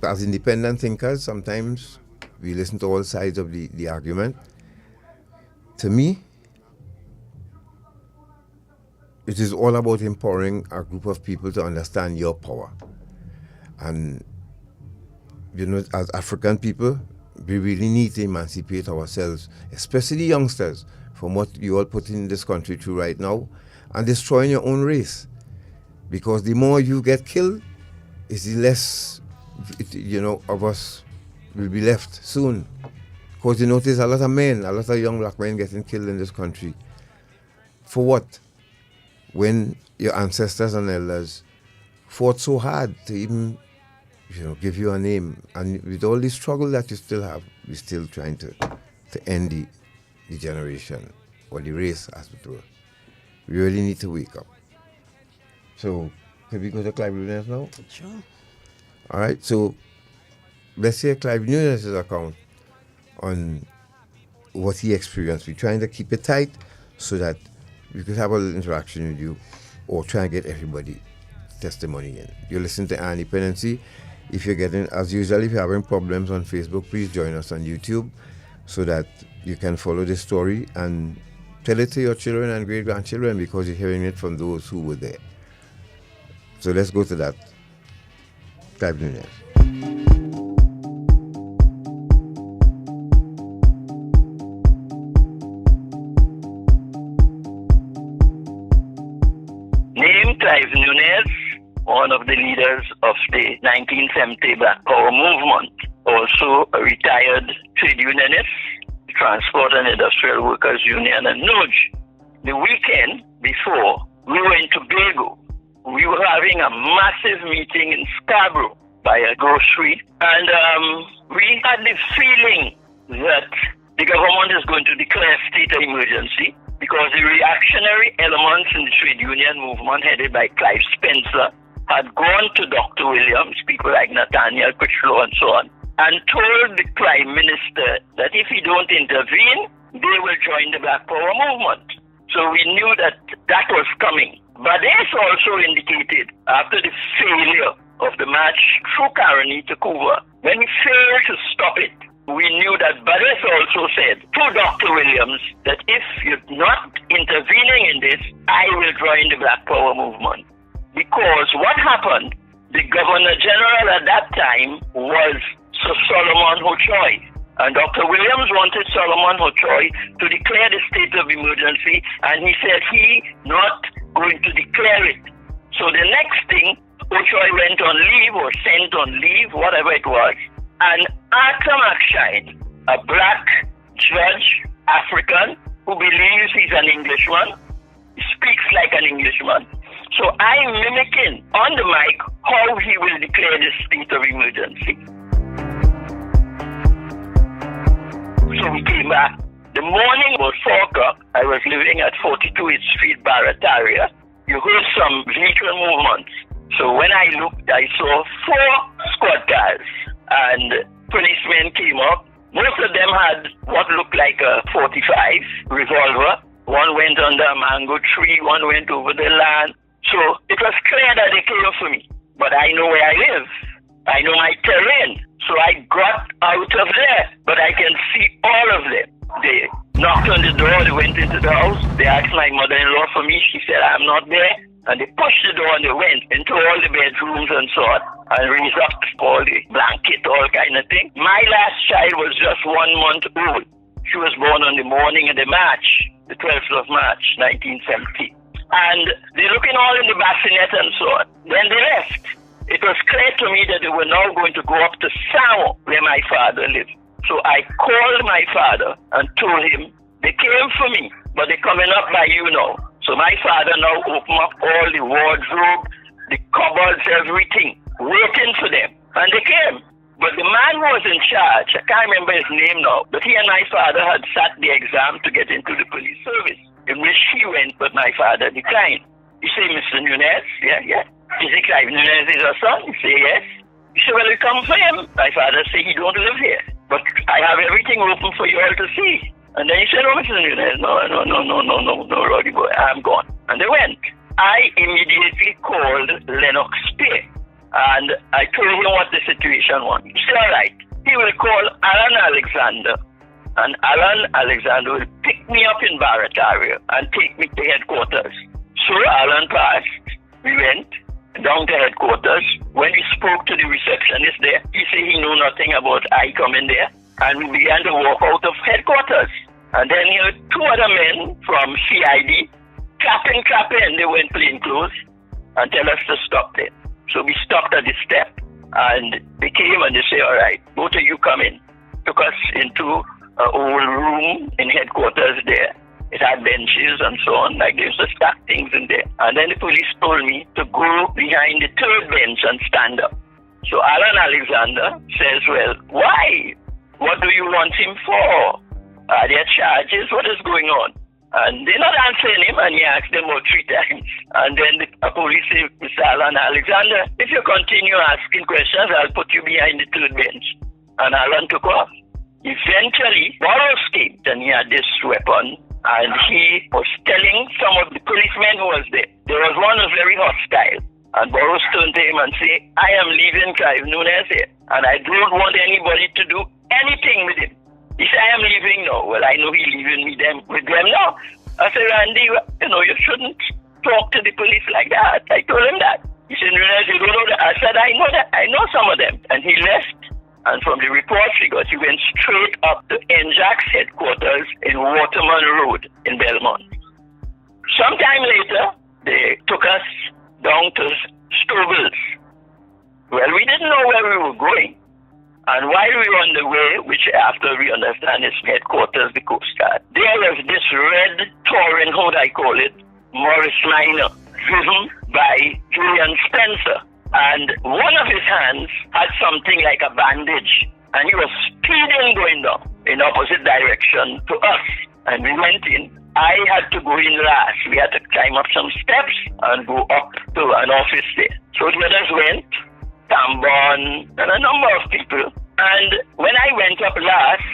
as independent thinkers, sometimes we listen to all sides of the argument. To me, it is all about empowering a group of people to understand your power. And, as African people, we really need to emancipate ourselves, especially youngsters, from what you all put in this country through right now, and destroying your own race. Because the more you get killed, it's the less, of us will be left soon. Because you notice a lot of young black men getting killed in this country. For what? When your ancestors and elders fought so hard to even, give you a name. And with all the struggle that you still have, we're still trying to end the generation, or the race, as it were. We really need to wake up. So, can we go to Clive Nunes now? Sure. All right, so let's hear Clive Nunes' account on what he experienced. We're trying to keep it tight so that we could have a little interaction with you, or try and get everybody testimony in. You're listening to Dependency. If you're getting, as usual, if you're having problems on Facebook, please join us on YouTube so that you can follow this story and tell it to your children and great-grandchildren, because you're hearing it from those who were there. So let's go to that. Clive Nunes. Name Clive Nunes, one of the leaders of the 1970 Black Power movement, also a retired trade unionist, Transport and Industrial Workers Union and NUJ. The weekend before, we were in Tobago. We were having a massive meeting in Scarborough by a grocery, and we had the feeling that the government is going to declare a state of emergency because the reactionary elements in the trade union movement headed by Clive Spencer had gone to Dr. Williams, people like Nathaniel Critchlow and so on, and told the Prime Minister that if he don't intervene, they will join the Black Power movement. So we knew that that was coming. But this also indicated, after the failure of the march through Caroni to Cuba, when we failed to stop it, we knew that Bades also said to Dr. Williams that if you're not intervening in this, I will join the Black Power movement. Because what happened, the Governor General at that time was Sir Solomon Hochoy. And Dr. Williams wanted Solomon Hochoy to declare the state of emergency, and he said he not going to declare it. So the next thing, Hochoy went on leave or sent on leave, whatever it was. And Arthur McShine, a black judge, African, who believes he's an Englishman, speaks like an Englishman. So I'm mimicking on the mic how he will declare the state of emergency. So we came back. The morning was 4 o'clock. I was living at 42th Street, Barataria. You heard some vehicle movements. So when I looked, I saw 4 squad cars, and policemen came up. Most of them had what looked like a 45 revolver. One went under a mango tree, one went over the land. So it was clear that they came for me. But I know where I live. I know my terrain. So I got out of there. But I can see all of them. They knocked on the door, they went into the house. They asked my mother-in-law for me. She said, I'm not there. And they pushed the door and they went into all the bedrooms and so on. And raised up all the blanket, all kind of thing. My last child was just 1 month old. She was born on the morning of the March, the 12th of March, 1970. And they're looking all in the bassinet and so on. Then they left. It was clear to me that they were now going to go up to Sao, where my father lived. So I called my father and told him, they came for me, but they're coming up by you now. So my father now opened up all the wardrobe, the cupboards, everything. waiting for them. And they came. But the man who was in charge, I can't remember his name now, but he and my father had sat the exam to get into the police service, in which he went, but my father declined. He said, Mr. Nunes, yeah. He said, Clive Nunes is your son? He said, yes. He said, well, we come for him. My father said, he don't live here, but I have everything open for you all to see. And then he said, oh, Mr. Nunes, no, Roddy boy, I'm gone. And they went. I immediately called Lennox Pay. And I told him what the situation was. He said, all right, he will call Alan Alexander, and Alan Alexander will pick me up in Barrett area and take me to headquarters. So Alan passed. We went down to headquarters. When he spoke to the receptionist there, he said he knew nothing about I coming there. And we began to walk out of headquarters. And then he heard two other men from CID clapping. They were in plain clothes and tell us to stop there. So we stopped at the step, and they came and they said, all right, both of you come in. Took us into an old room in headquarters there. It had benches and so on, like they used to stack things in there. And then the police told me to go behind the third bench and stand up. So Alan Alexander says, well, why? What do you want him for? Are there charges? What is going on? And they're not answering him, and he asked them about 3 times. And then the police said, Mr. Alan Alexander, if you continue asking questions, I'll put you behind the third bench. And Alan took off. Eventually, Burroughs came, and he had this weapon, and he was telling some of the policemen who was there. There was one who was very hostile. And Burroughs turned to him and said, I am leaving Clive Nunes here, and I don't want anybody to do anything with him. He said, I am leaving now. Well, I know he's leaving with them now. I said, Randy, you shouldn't talk to the police like that. I told him that. He said, Nunes, you don't know that. I said, I know that. I know some of them. And he left. And from the reports he got, he went straight up to NJAC's headquarters in Waterman Road in Belmont. Sometime later, they took us down to Stovall's. Well, we didn't know where we were going. And while we were on the way, which after we understand is headquarters, the Coast Guard, there was this red touring, how do I call it, Morris Minor, driven by Julian Spencer. And one of his hands had something like a bandage. And he was speeding going down in opposite direction to us. And we went in. I had to go in last. We had to climb up some steps and go up to an office there. So the others went. Kambon, and a number of people. And when I went up last,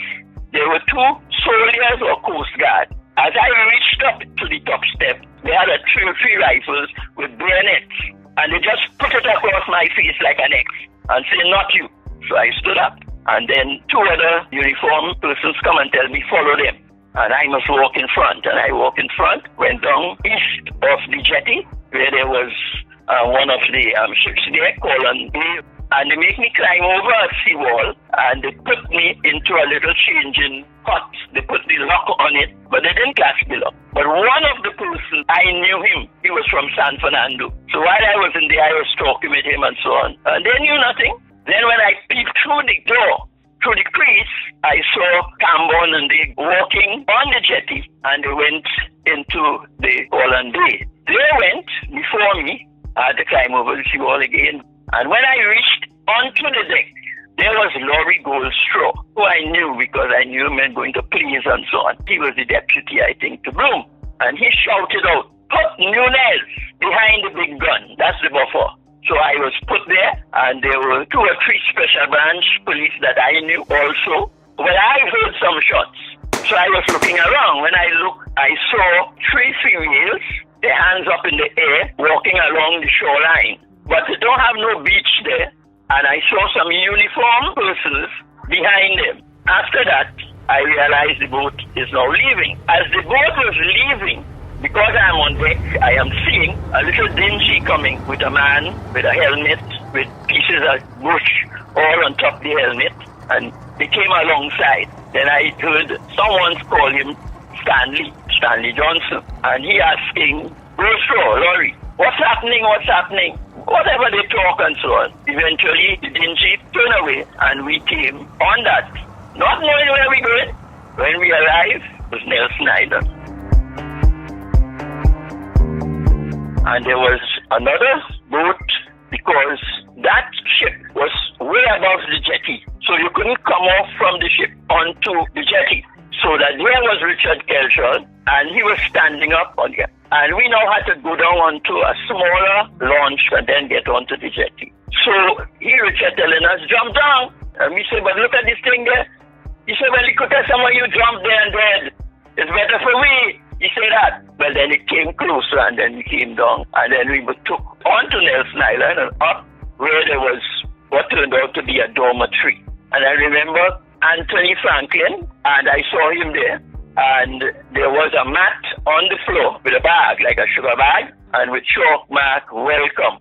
there were 2 soldiers or Coast Guard. As I reached up to the top step, they had 3 rifles with bayonets, and they just put it across my face like an X and said, not you. So I stood up, and then 2 other uniformed persons come and tell me, follow them. And I must walk in front. And I walked in front, went down east of the jetty, where there was one of the ships there, Colon B, and they make me climb over a seawall, and they put me into a little changing hut. They put the lock on it, but they didn't catch the lock. But one of the persons, I knew him. He was from San Fernando. So while I was in there, I was talking with him and so on. And they knew nothing. Then when I peeped through the door, through the crease, I saw Kambon and they walking on the jetty, and they went into the Colon Bay. They went before me. I had to climb over the seawall again. And when I reached onto the deck, there was Laurie Goldstraw, who I knew because I knew him and going to police and so on. He was the deputy, I think, to Bloom. And he shouted out, put Nunes behind the big gun. That's the buffer. So I was put there, and there were 2 or 3 special branch police that I knew also. Well, I heard some shots. So I was looking around. When I looked, I saw 3 females, their hands up in the air, walking along the shoreline. But they don't have no beach there. And I saw some uniformed persons behind them. After that, I realized the boat is now leaving. As the boat was leaving, because I'm on deck, I am seeing a little dingy coming with a man with a helmet, with pieces of bush all on top of the helmet. And they came alongside. Then I heard someone call him Stanley Johnson. And he asking, Laurie, what's happening? Whatever they talk and so on. Eventually, the dingy turned away and we came on that. Not knowing where we going. When we arrived, it was Nelson Island. And there was another boat because that ship was way above the jetty. So you couldn't come off from the ship onto the jetty. So that there was Richard Kelshall, and he was standing up on it. And we now had to go down onto a smaller launch and then get onto the jetty. So Richard telling us, jump down. And we said, but look at this thing there. He said, well, it could tell some of you jump there and dead. It's better for we. He said that. Well, then it came closer and then we came down. And then we took onto Nelson Island and up where there was what turned out to be a dormitory. And I remember Anthony Franklin, and I saw him there. And there was a mat on the floor with a bag, like a sugar bag, and with chalk mark, welcome.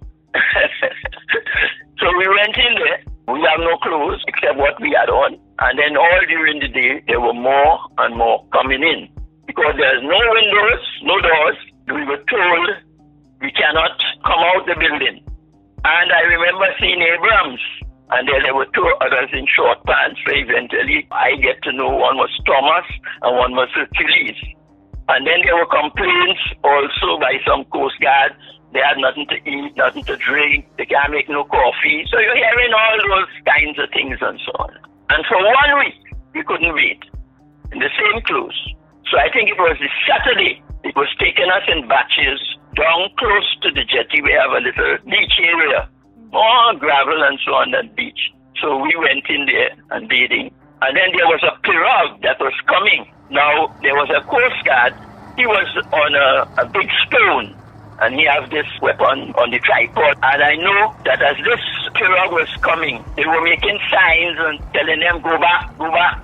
So we went in there. We have no clothes except what we had on. And then all during the day, there were more and more coming in. Because there's no windows, no doors, we were told we cannot come out the building. And I remember seeing Abrams. And then there were two others in short pants. So eventually, I get to know one was Thomas and one was Hercules. And then there were complaints also by some Coast Guard. They had nothing to eat, nothing to drink. They can't make no coffee. So you're hearing all those kinds of things and so on. And for 1 week, we couldn't wait in the same clothes. So I think it was the Saturday. It was taking us in batches down close to the jetty. We have a little beach area. More gravel and so on that beach. So we went in there and bathing. And then there was a pirogue that was coming. Now, there was a Coast Guard. He was on a big stone. And he had this weapon on the tripod. And I know that as this pirogue was coming, they were making signs and telling them, go back,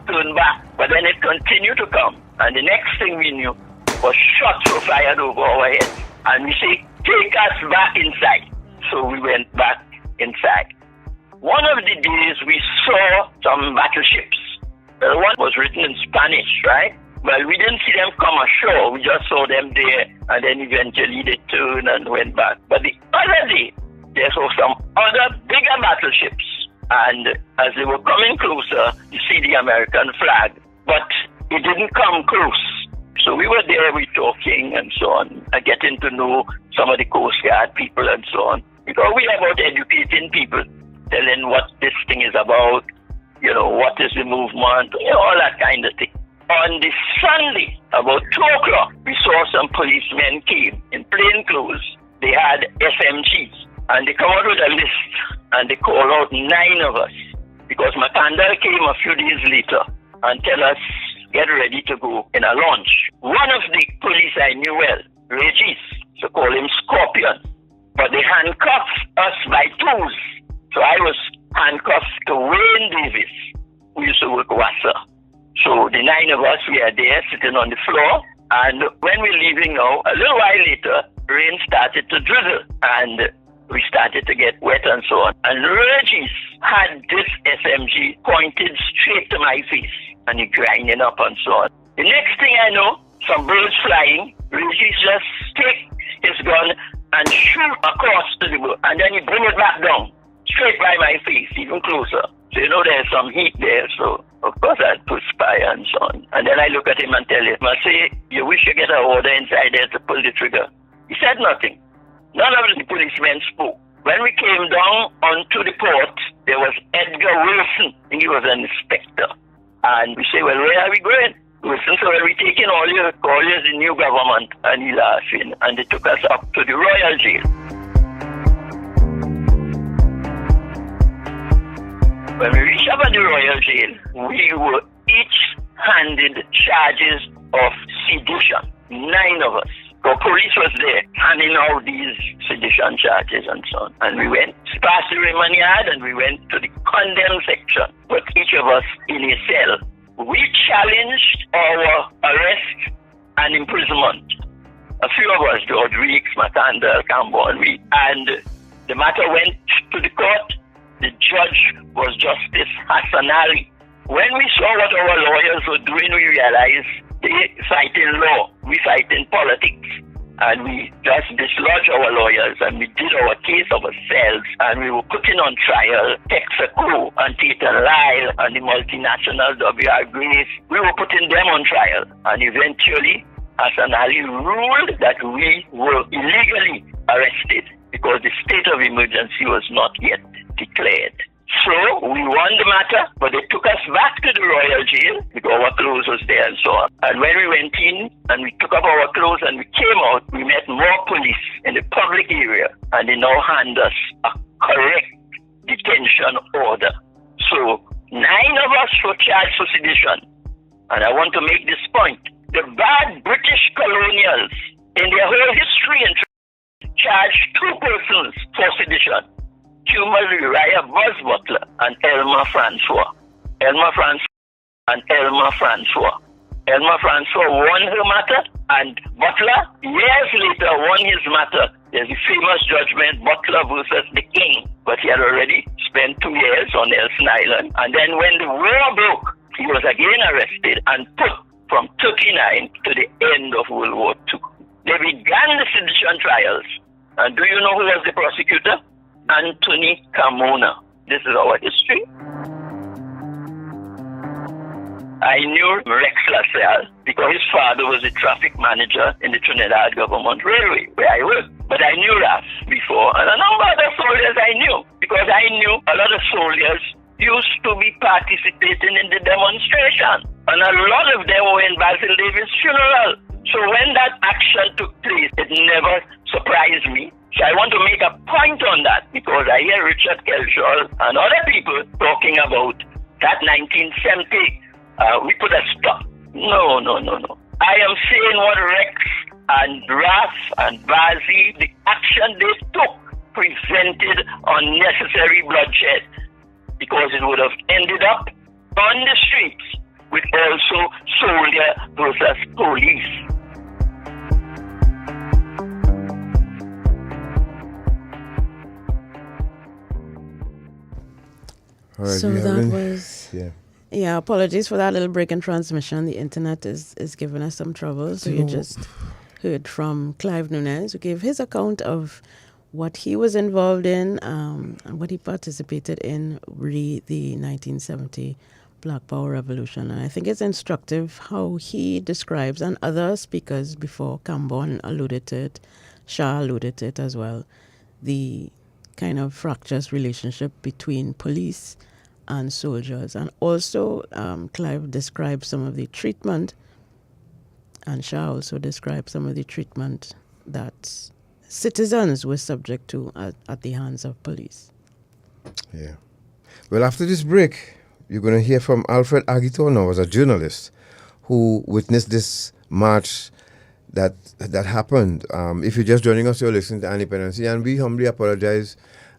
turn back. But then it continued to come. And the next thing we knew was shots were fired over our heads. And we say, take us back inside. So we went back inside. One of the days we saw some battleships. One was written in Spanish, right? Well, we didn't see them come ashore. We just saw them there, and then eventually they turned and went back. But the other day, there saw some other bigger battleships. And as they were coming closer, you see the American flag. But it didn't come close. So we were there, we talking and so on, and getting to know some of the Coast Guard people and so on. Because we are about educating people, telling what this thing is about, you know, what is the movement, you know, all that kind of thing. On the Sunday, about 2 o'clock, we saw some policemen came in plain clothes. They had SMGs, and they come out with a list, and they called out 9 of us. Because Macandal came a few days later and tell us, get ready to go in a launch. One of the police I knew well, Regis, so call him Scorpion. But they handcuffed us by twos. So I was handcuffed to Wayne Davis, who used to work Wassa. So the 9 of us, we are there sitting on the floor. And when we're leaving now, a little while later, rain started to drizzle. And we started to get wet and so on. And Regis had this SMG pointed straight to my face. And he grinding up and so on. The next thing I know, some birds flying. Regis just take his gun and shoot across to the bird, and then he bring it back down, straight by my face, even closer. So you know there's some heat there, so of course I'd perspire and so on. And then I look at him and tell him, I say, you wish you get an order inside there to pull the trigger. He said nothing. None of the policemen spoke. When we came down onto the port, there was Edgar Wilson. He was an inspector. And we say, well, where are we going? Wilson said, well, we're taking all your the new government. And he laughing. And they took us up to the Royal Jail. When we reached up at the Royal Jail, we were each handed charges of sedition. 9 of us. The police was there handing out these sedition charges and so on. And we went past the remand yard and we went to the condemned section with each of us in a cell. We challenged our arrest and imprisonment. A few of us, George Reeks, Kafra Kambon, and the matter went to the court. The judge was Justice Hassan Ali. When we saw what our lawyers were doing, we realized they fight in law, we fight in politics. And we just dislodged our lawyers and we did our case ourselves and we were putting on trial Texaco and Tatum Lyle and the multinational W.R. Grace. We were putting them on trial and eventually Hassan Ali ruled that we were illegally arrested because the state of emergency was not yet declared. So we won the matter, but they took us back to the royal jail because our clothes was there and so on. And when we went in and we took up our clothes and we came out, we met more police in the public area, and they now hand us a correct detention order. So 9 of us were charged for sedition. And I want to make this point. The bad British colonials in their whole history charged 2 persons for sedition. Huma Uriah Buzz Butler and Elmer Francois. Elmer Francois won her matter, and Butler years later won his matter. There's the famous judgment, Butler versus the King. But he had already spent 2 years on Nelson Island. And then when the war broke, he was again arrested and put from 39 to the end of World War II. They began the sedition trials. And do you know who was the prosecutor? Anthony Carmona. This is our history. I knew Rex LaSalle because his father was the traffic manager in the Trinidad Government Railway, where I worked. But I knew Raf before, and a number of other soldiers I knew, because I knew a lot of soldiers used to be participating in the demonstration. And a lot of them were in Basil Davis' funeral. So when that action took place, it never surprised me. So I want to make a point on that, because I hear Richard Kelshaw and other people talking about that 1970, we put a stop. No. I am saying what Rex and Raf and Bazi, the action they took, prevented unnecessary bloodshed, because it would have ended up on the streets with also soldier versus police. Right, so that was... Yeah, apologies for that little break in transmission. The internet is giving us some trouble. So you just heard from Clive Nunes, who gave his account of what he was involved in and what he participated in re the 1970 Black Power Revolution. And I think it's instructive how he describes, and other speakers before, Kambon alluded to it, Shah alluded to it as well, the kind of fractious relationship between police and soldiers. And also Clive described some of the treatment, and Shah also described some of the treatment that citizens were subject to at the hands of police. Yeah. Well, after this break, you're going to hear from Alfred Agito now, as a journalist who witnessed this march that happened. If you're just joining us, you're listening to Dependency, and we humbly apologize,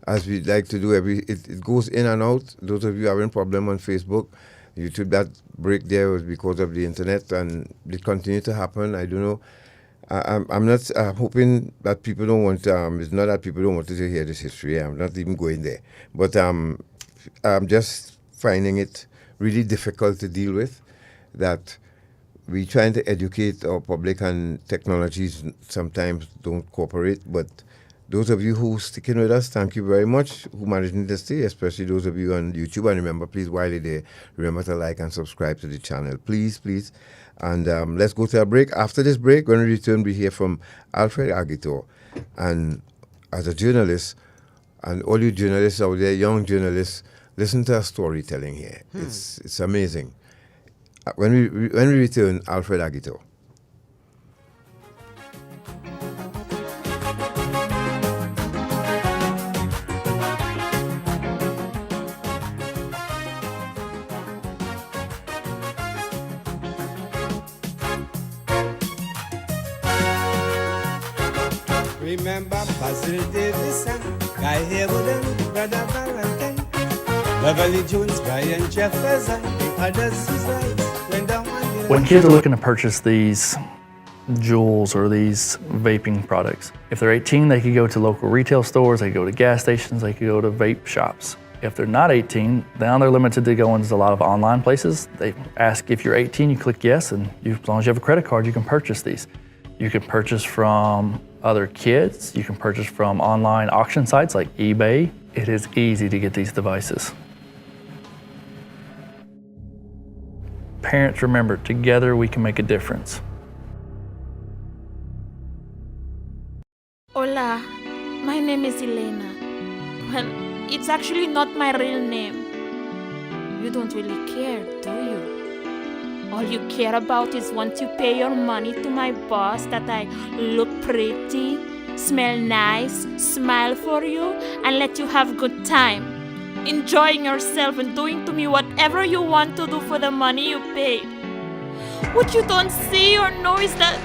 as we like to do it goes in and out. Those of you having problem on Facebook, YouTube, that break there was because of the internet, and it continue to happen. I don't know. I'm not hoping that people don't want. It's not that people don't want to hear this history. I'm not even going there. But I'm just finding it really difficult to deal with. That we trying to educate our public, and technologies sometimes don't cooperate. But those of you who sticking with us, thank you very much, who managing to stay, especially those of you on YouTube. And remember, please, while you're there, remember to like and subscribe to the channel. Please. And let's go to a break. After this break, when we return, we hear from Alfred Agito. And as a journalist, and all you journalists out there, young journalists, listen to our storytelling here. It's amazing. When we return, Alfred Agito. Remember Basil Davis and Guy Haywood and Brother Valentine, Beverly Jones, Brian Jefferson, the others whose lives went down on the When kids are looking to purchase these jewels or these vaping products, if they're 18, they could go to local retail stores, they could go to gas stations, they could go to vape shops. If they're not 18, now they're limited to going to a lot of online places. They ask if you're 18, you click yes, and as long as you have a credit card, you can purchase these. You can purchase from other kids. You can purchase from online auction sites like eBay. It is easy to get these devices. Parents, remember, together we can make a difference. Hola, my name is Elena. Well, it's actually not my real name. You don't really care, do you? All you care about is once you pay your money to my boss that I look pretty, smell nice, smile for you, and let you have good time, enjoying yourself and doing to me whatever you want to do for the money you paid. What you don't see or know is that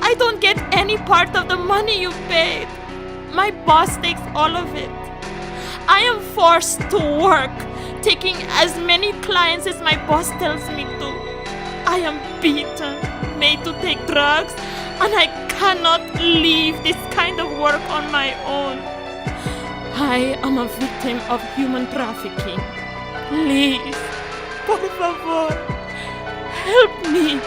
I don't get any part of the money you paid. My boss takes all of it. I am forced to work, taking as many clients as my boss tells me to. I am beaten, made to take drugs, and I cannot leave this kind of work on my own. I am a victim of human trafficking. Please, por favor, help me.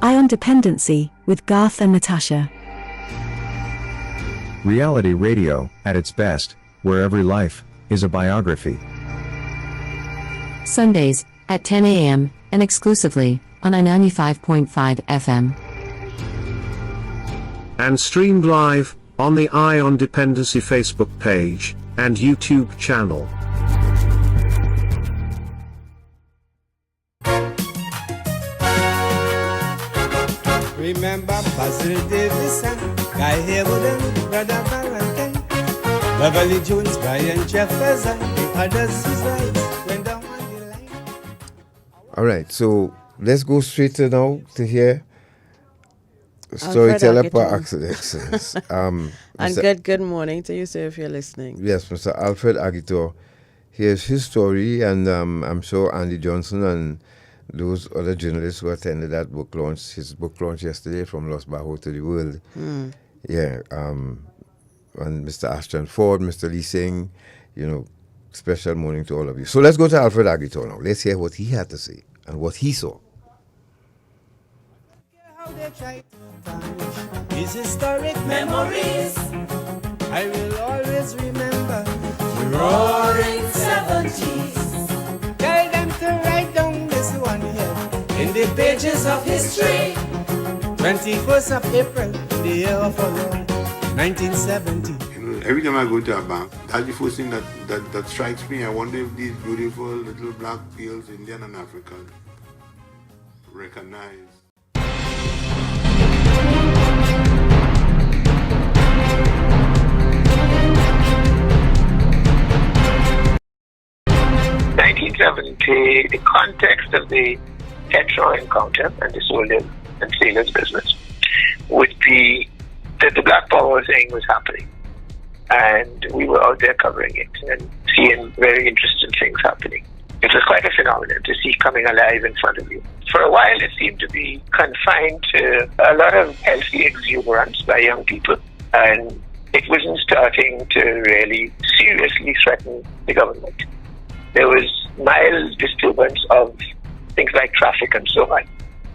Eye on Dependency with Garth and Natasha. Reality radio, at its best, where every life is a biography. Sundays at 10 a.m. and exclusively on 95.5 FM. And streamed live on the Eye on Dependency Facebook page and YouTube channel. Remember Basil Davison, Guy Haywood and Brother Valentine, Beverly Jones, Brian Jefferson, the others whose lives went down on the line. All right, so let's go straight to now to hear storyteller par excellence. And good morning to you, sir, if you're listening. Yes, Mr. Alfred Aguitor. Here's his story, and I'm sure Andy Johnson and those other journalists who attended that book launch, his book launch yesterday, From Lost Bajo to the World. Yeah, and Mr. Ashton Ford, Mr. Lee Singh, special morning to all of you. So let's go to Alfred Aguitor now. Let's hear what he had to say and what he saw. How they try to tarnish these historic memories, I will always remember the roaring 70s. Tell them to write down this one here in the pages of history. 21st of April, in the year of our Lord, 1970. Every time I go to a bank, that's the first thing that strikes me. I wonder if these beautiful little black girls, Indian and African, recognize. The context of the Tetron encounter and the soldiers and sailors business would be that the Black Power thing was happening, and we were out there covering it and seeing very interesting things happening. It was quite a phenomenon to see coming alive in front of you. For a while, it seemed to be confined to a lot of healthy exuberance by young people, and it wasn't starting to really seriously threaten the government. There was mild disturbance of things like traffic and so on,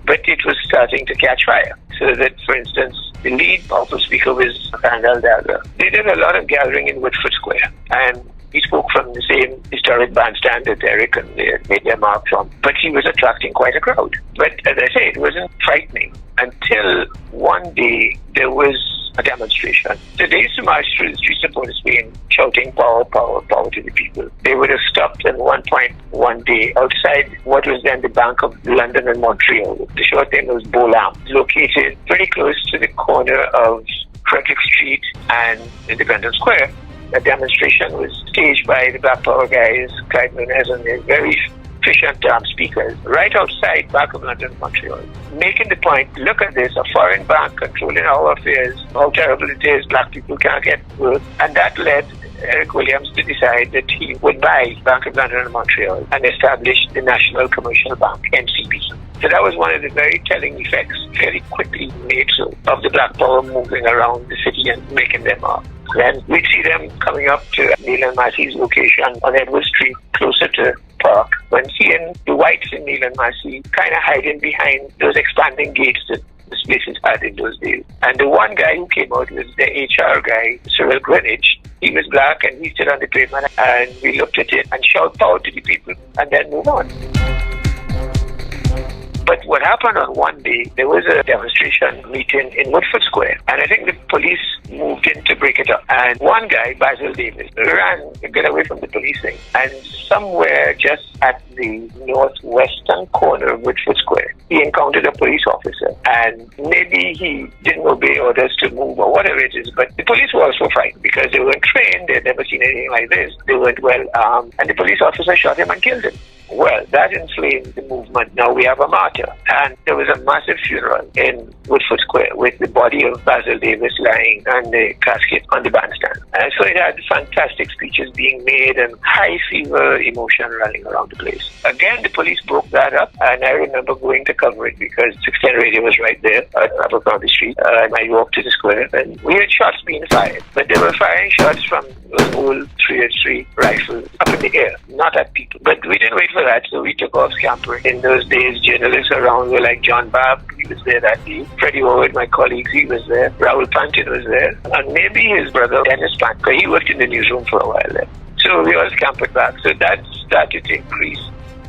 but it was starting to catch fire. So that, for instance, the lead powerful speaker was Randall Dagger. They did a lot of gathering in Woodford Square, and he spoke from the same historic bandstand that Eric and they made their mark from, but he was attracting quite a crowd. But as I say, it wasn't frightening until one day there was a demonstration. So they used to march through the streets of Port of Spain shouting power, power, power to the people. They would have stopped at one point one day outside what was then the Bank of London and Montreal. The short name was Bolam, located pretty close to the corner of Frederick Street and Independence Square. A demonstration was staged by the Black Power guys, Clive Nunes and the very efficient speakers, right outside Bank of London, Montreal, making the point, look at this, a foreign bank controlling our affairs, how terrible it is, black people can't get work. And that led Eric Williams to decide that he would buy Bank of London and Montreal and establish the National Commercial Bank, NCB. So that was one of the very telling effects, very quickly made so, of the Black Power moving around the city and making their mark. Then we'd see them coming up to Neil and Massey's location on Edward Street, closer to Park, when seeing the whites in Neil and Massey kind of hiding behind those expanding gates that the places had in those days. And the one guy who came out was the HR guy, Cyril Greenwich. He was black and he stood on the pavement, and we looked at it and shouted power to the people and then move on. But what what happened on one day, there was a demonstration meeting in Woodford Square, and I think the police moved in to break it up. And one guy, Basil Davis, ran to get away from the policing, and somewhere just at the northwestern corner of Woodford Square, he encountered a police officer, and maybe he didn't obey orders to move or whatever it is, but the police were also frightened because they weren't trained, they'd never seen anything like this, they weren't well armed, and the police officer shot him and killed him. Well, that inflamed the movement. Now we have a martyr. And there was a massive funeral in Woodford Square with the body of Basil Davis lying and the casket on the bandstand. And so it had fantastic speeches being made and high fever emotion running around the place. Again, the police broke that up, and I remember going to cover it because 610 Radio was right there at Abercrombie Street. I walked to the square, and we had shots being fired. But they were firing shots from those old 303 rifles up in the air, not at people. But we didn't wait for that, so we took off scampering. In those days, journalists around were like John Babb, he was there that day. Freddie Howard, my colleagues, he was there. Raoul Pantin was there. And maybe his brother, Dennis Pantin, he worked in the newsroom for a while there. So we all scampered back. So that started to increase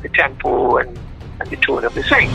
the tempo and the tone of the thing.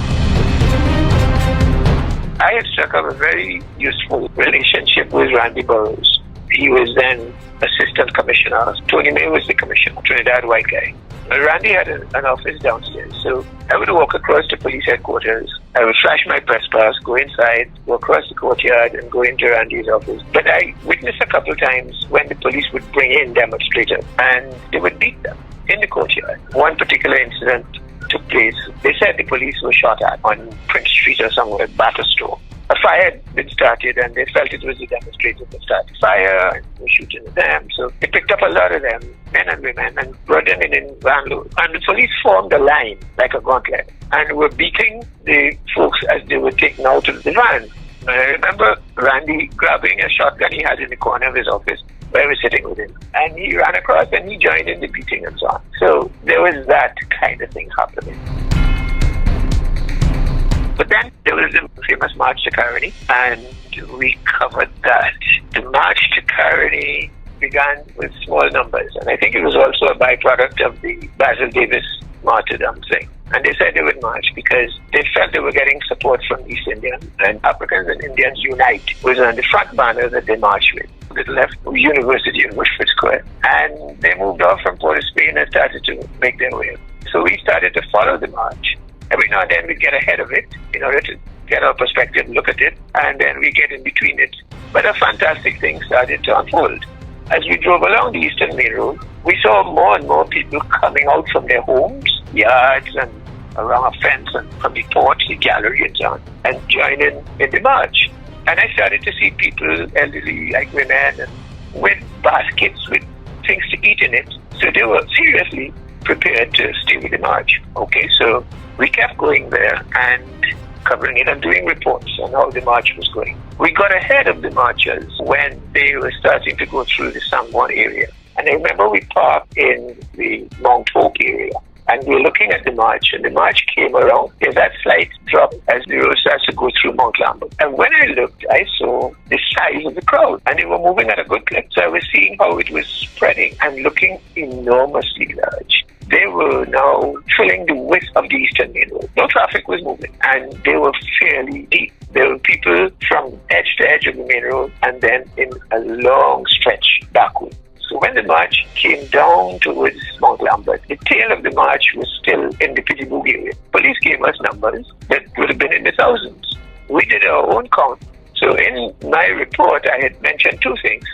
I had struck up a very useful relationship with Randy Burroughs. He was then assistant commissioner. Tony May was the commissioner, Trinidad white guy. Randy had an office downstairs, so I would walk across to police headquarters. I would flash my press pass, go inside, go across the courtyard, and go into Randy's office. But I witnessed a couple of times when the police would bring in demonstrators, and they would beat them in the courtyard. One particular incident took place. They said the police were shot at on Prince Street or somewhere, Batterstone. A fire had been started, and they felt it was the demonstrators that started the fire and were shooting at them. So they picked up a lot of them, men and women, and brought them in van load. And the police formed a line like a gauntlet and were beating the folks as they were taken out of the van. And I remember Randy grabbing a shotgun he had in the corner of his office where I was sitting with him. And he ran across and he joined in the beating and so on. So there was that kind of thing happening. But then there was the famous March to Caroni, and we covered that. The March to Caroni began with small numbers, and I think it was also a byproduct of the Basil Davis martyrdom thing. And they said they would march because they felt they were getting support from East Indians, and Africans and Indians Unite was on the front banner that they marched with. They left University in Woodford Square, and they moved off from Port of Spain and started to make their way. So we started to follow the march. Every now and then we get ahead of it in order to get our perspective, look at it, and then we get in between it. But a fantastic thing started to unfold. As we drove along the Eastern Main Road, we saw more and more people coming out from their homes, yards, and around a fence, and from the porch, the gallery, and so on, and joining in the march. And I started to see people, elderly, like women, and with baskets with things to eat in it. So they were seriously prepared to stay with the march. Okay, so we kept going there and covering it and doing reports on how the march was going. We got ahead of the marchers when they were starting to go through the Sangwon area. And I remember we parked in the Mount Hope area, and we were looking at the march, and the march came around. There's that slight drop as the road starts to go through Mount Lambert. And when I looked, I saw the size of the crowd, and they were moving at a good clip. So I was seeing how it was spreading and looking enormously large. They were now filling the width of the Eastern Main Road. No traffic was moving, and they were fairly deep. There were people from edge to edge of the main road, and then in a long stretch backward. So when the march came down towards Mount Lambert, the tail of the march was still in the Pittsburgh area. Police gave us numbers that would have been in the thousands. We did our own count. So in my report, I had mentioned two things.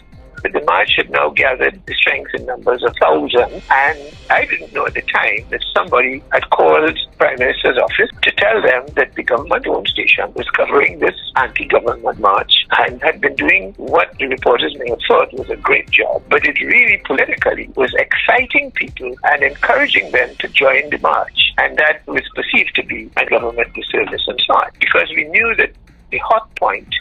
That the march had now gathered the strength in numbers of thousands, and I didn't know at the time that somebody had called Prime Minister's office to tell them that the government-owned station was covering this anti-government march and had been doing what the reporters may have thought was a great job, but it really politically was exciting people and encouraging them to join the march, and that was perceived to be a government disservice and so on, because we knew that the hot point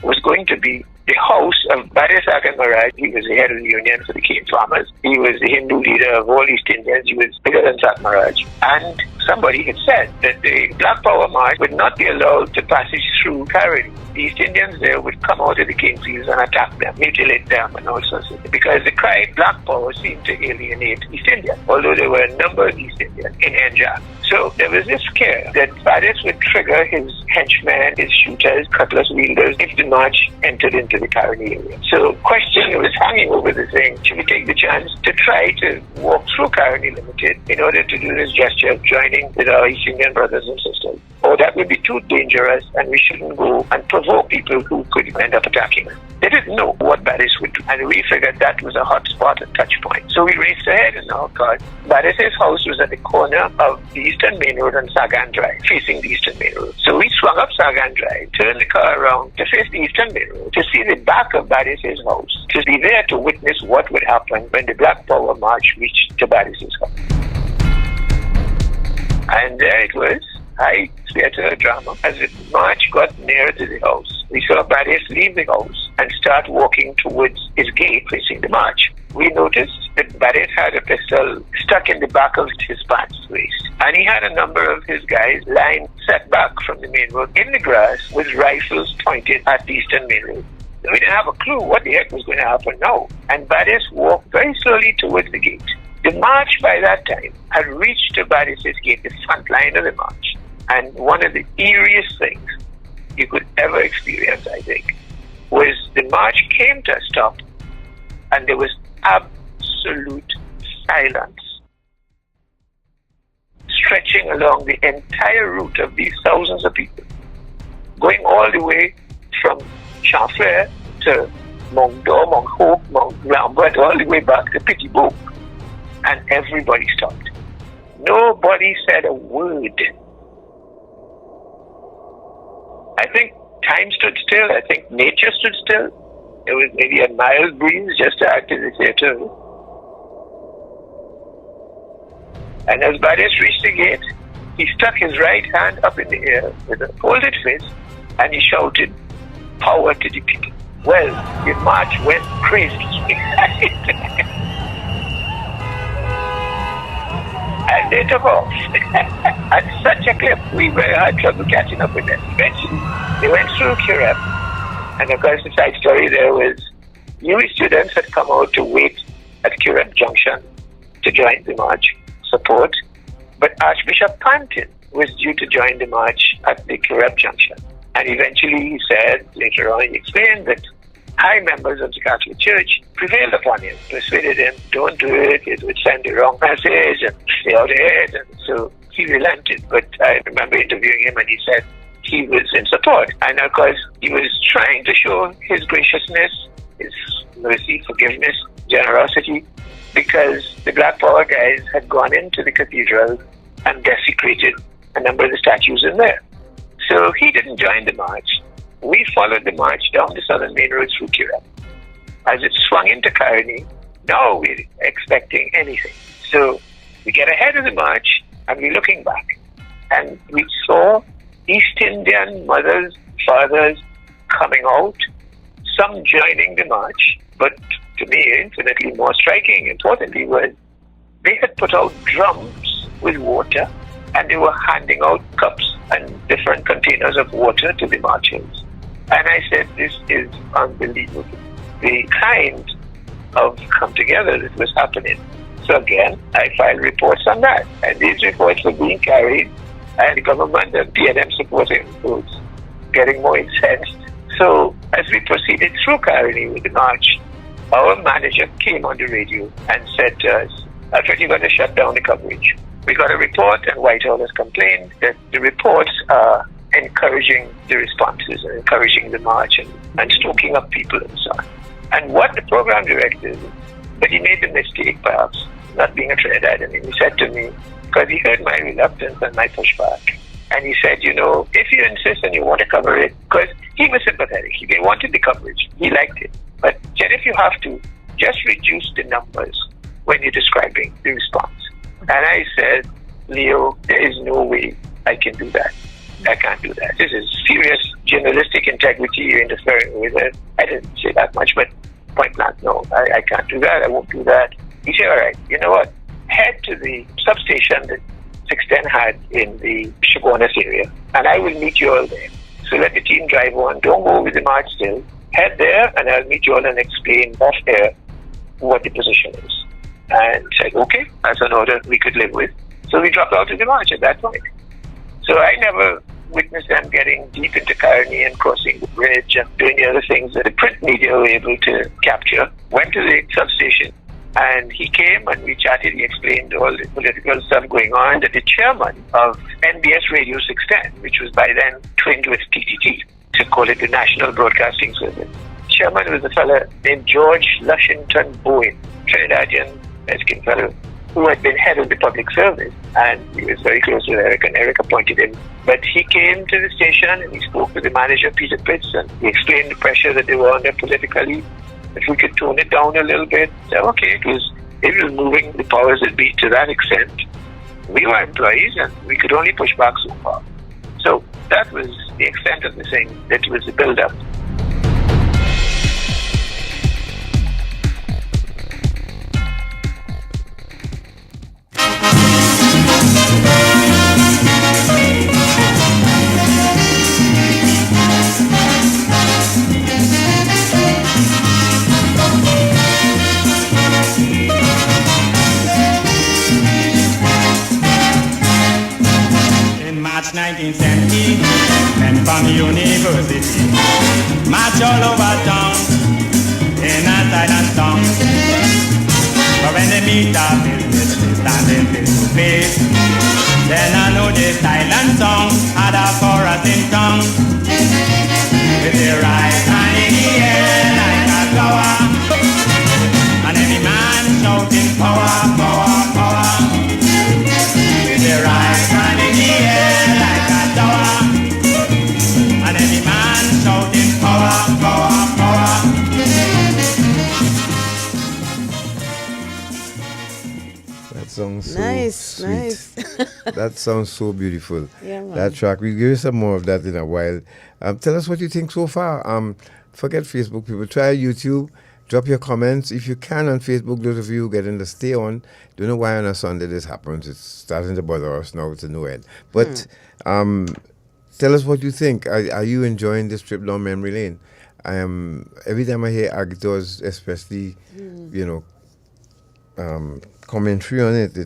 was going to be the house of Badis Agan Maharaj. He was the head of the union for the cane farmers. He was the Hindu leader of all East Indians. He was bigger than Sat Maharaj. And somebody had said that the Black Power March would not be allowed to passage through Karani. The East Indians there would come out of the cane fields and attack them, mutilate them and all sorts of things. Because the cry Black Power seemed to alienate East India, although there were a number of East Indians in Enja. So there was this scare that Badis would trigger his henchmen, his shooters, cutlass wielders if the march entered into the Karani area. So question was hanging over the thing, should we take the chance to try to walk through Karani Limited in order to do this gesture of joining with our East Indian brothers and sisters? Or that would be too dangerous and we shouldn't go and provoke people who could end up attacking us. They didn't know what Badis would do, and we figured that was a hot spot, a touch point. So we raced ahead in our car. Badis' house was at the corner of the Eastern Main Road and Sagan Drive, facing the Eastern Main Road. So we swung up Sagan Drive, turned the car around to face the Eastern Main Road, to see the back of Badis' house, to be there to witness what would happen when the Black Power March reached to Badis' house. And there it was. High theatre drama. As the march got nearer to the house, we saw Badis leave the house and start walking towards his gate facing the march. We noticed that Badis had a pistol stuck in the back of his pants waist, and he had a number of his guys lying set back from the main road in the grass with rifles pointed at the Eastern Main Road. We didn't have a clue what the heck was going to happen now, and Badis walked very slowly towards the gate. The march by that time had reached to Badis' gate, the front line of the march. And one of the eeriest things you could ever experience, I think, was the march came to a stop and there was absolute silence stretching along the entire route of these thousands of people, going all the way from Chanfleur to Mont d'Or, Mont Hope, Mont Rambert, all the way back to Petit-Bourg. And everybody stopped. Nobody said a word. I think time stood still. I think nature stood still. There was maybe a mild breeze just to act as a theatre. And as Badis reached the gate, he stuck his right hand up in the air with a folded fist and he shouted, "Power to the people." Well, the march went crazy. And they took off at such a clip, we had trouble catching up with them. Eventually, they went through Kirep, and of course the side story there was UWI students had come out to wait at Kirep Junction to join the march, support, but Archbishop Pantin was due to join the march at the Kirep Junction. And eventually he said, later on he explained that high members of the Catholic Church prevailed upon him, persuaded him, don't do it, it would send the wrong message and stay out ahead. And so he relented. But I remember interviewing him and he said he was in support. And of course, he was trying to show his graciousness, his mercy, forgiveness, generosity, because the Black Power guys had gone into the cathedral and desecrated a number of the statues in there. So he didn't join the march. We followed the march down the southern main road through Kirep. As it swung into Karani, now we're expecting anything. So we get ahead of the march and we're looking back. And we saw East Indian mothers, fathers coming out, some joining the march. But to me, infinitely more striking, importantly, was they had put out drums with water and they were handing out cups and different containers of water to the marchers. And I said, this is unbelievable. The kind of come together that was happening. So again, I filed reports on that. And these reports were being carried, and the government and PNM supporting was getting more incensed. So as we proceeded through Karani with the march, our manager came on the radio and said to us, I thought you were going to shut down the coverage. We got a report, and Whitehall has complained that the reports are encouraging the responses and encouraging the march and stoking up people and so on. And what the program director, but he made the mistake perhaps, not being a Trinidadian, and he said to me, because he heard my reluctance and my pushback, and he said, you know, if you insist and you want to cover it, because he was sympathetic, they wanted the coverage, he liked it, but if you have to, just reduce the numbers when you're describing the response. And I said, Leo, there is no way I can do that. I can't do that. This is serious journalistic integrity you're interfering with it. I didn't say that much, but point blank, no, I can't do that. I won't do that. He said, all right, you know what? Head to the substation that 610 had in the Chaguanas area, and I will meet you all there. So let the team drive on. Don't go with the march still. Head there, and I'll meet you all and explain off air what the position is. And said, okay, that's an order we could live with. So we dropped out of the march at that point. So I never witnessed them getting deep into Caroni and crossing the bridge and doing the other things that the print media were able to capture. Went to the substation, and he came and we chatted. He explained all the political stuff going on, that the chairman of NBS Radio 610, which was by then twinned with TTT, to call it the National Broadcasting Service. Chairman was a fellow named George Lushington Bowen, Trinidadian Mexican fellow, who had been head of the public service, and he was very close with Eric, and Eric appointed him. But he came to the station and he spoke with the manager, Peter Pitts, and he explained the pressure that they were under politically, if we could tone it down a little bit. So, okay, it was moving the powers that be to that extent. We were employees and we could only push back so far. So that was the extent of the thing. That was the build-up. March 1970, men from university march all over town in a silent song. But when they meet our business, they standing face to face. Then I know the silent song had a chorus in tongue. With the right hand in the air like a flower, and every man shouting power, power, power. With the right hand in the air like a tower, and every man shouting power, power, power. That sounds so nice, sweet. nice. That sounds so beautiful. Yeah, man. That track, we'll give you some more of that in a while. Tell us what you think so far. Forget Facebook, people. Try YouTube. Drop your comments. If you can on Facebook, those of you who get in the stay on, don't know why on a Sunday this happens. It's starting to bother us now to no end. But tell us what you think. Are you enjoying this trip down memory lane? Every time I hear Agito's, especially, commentary on it,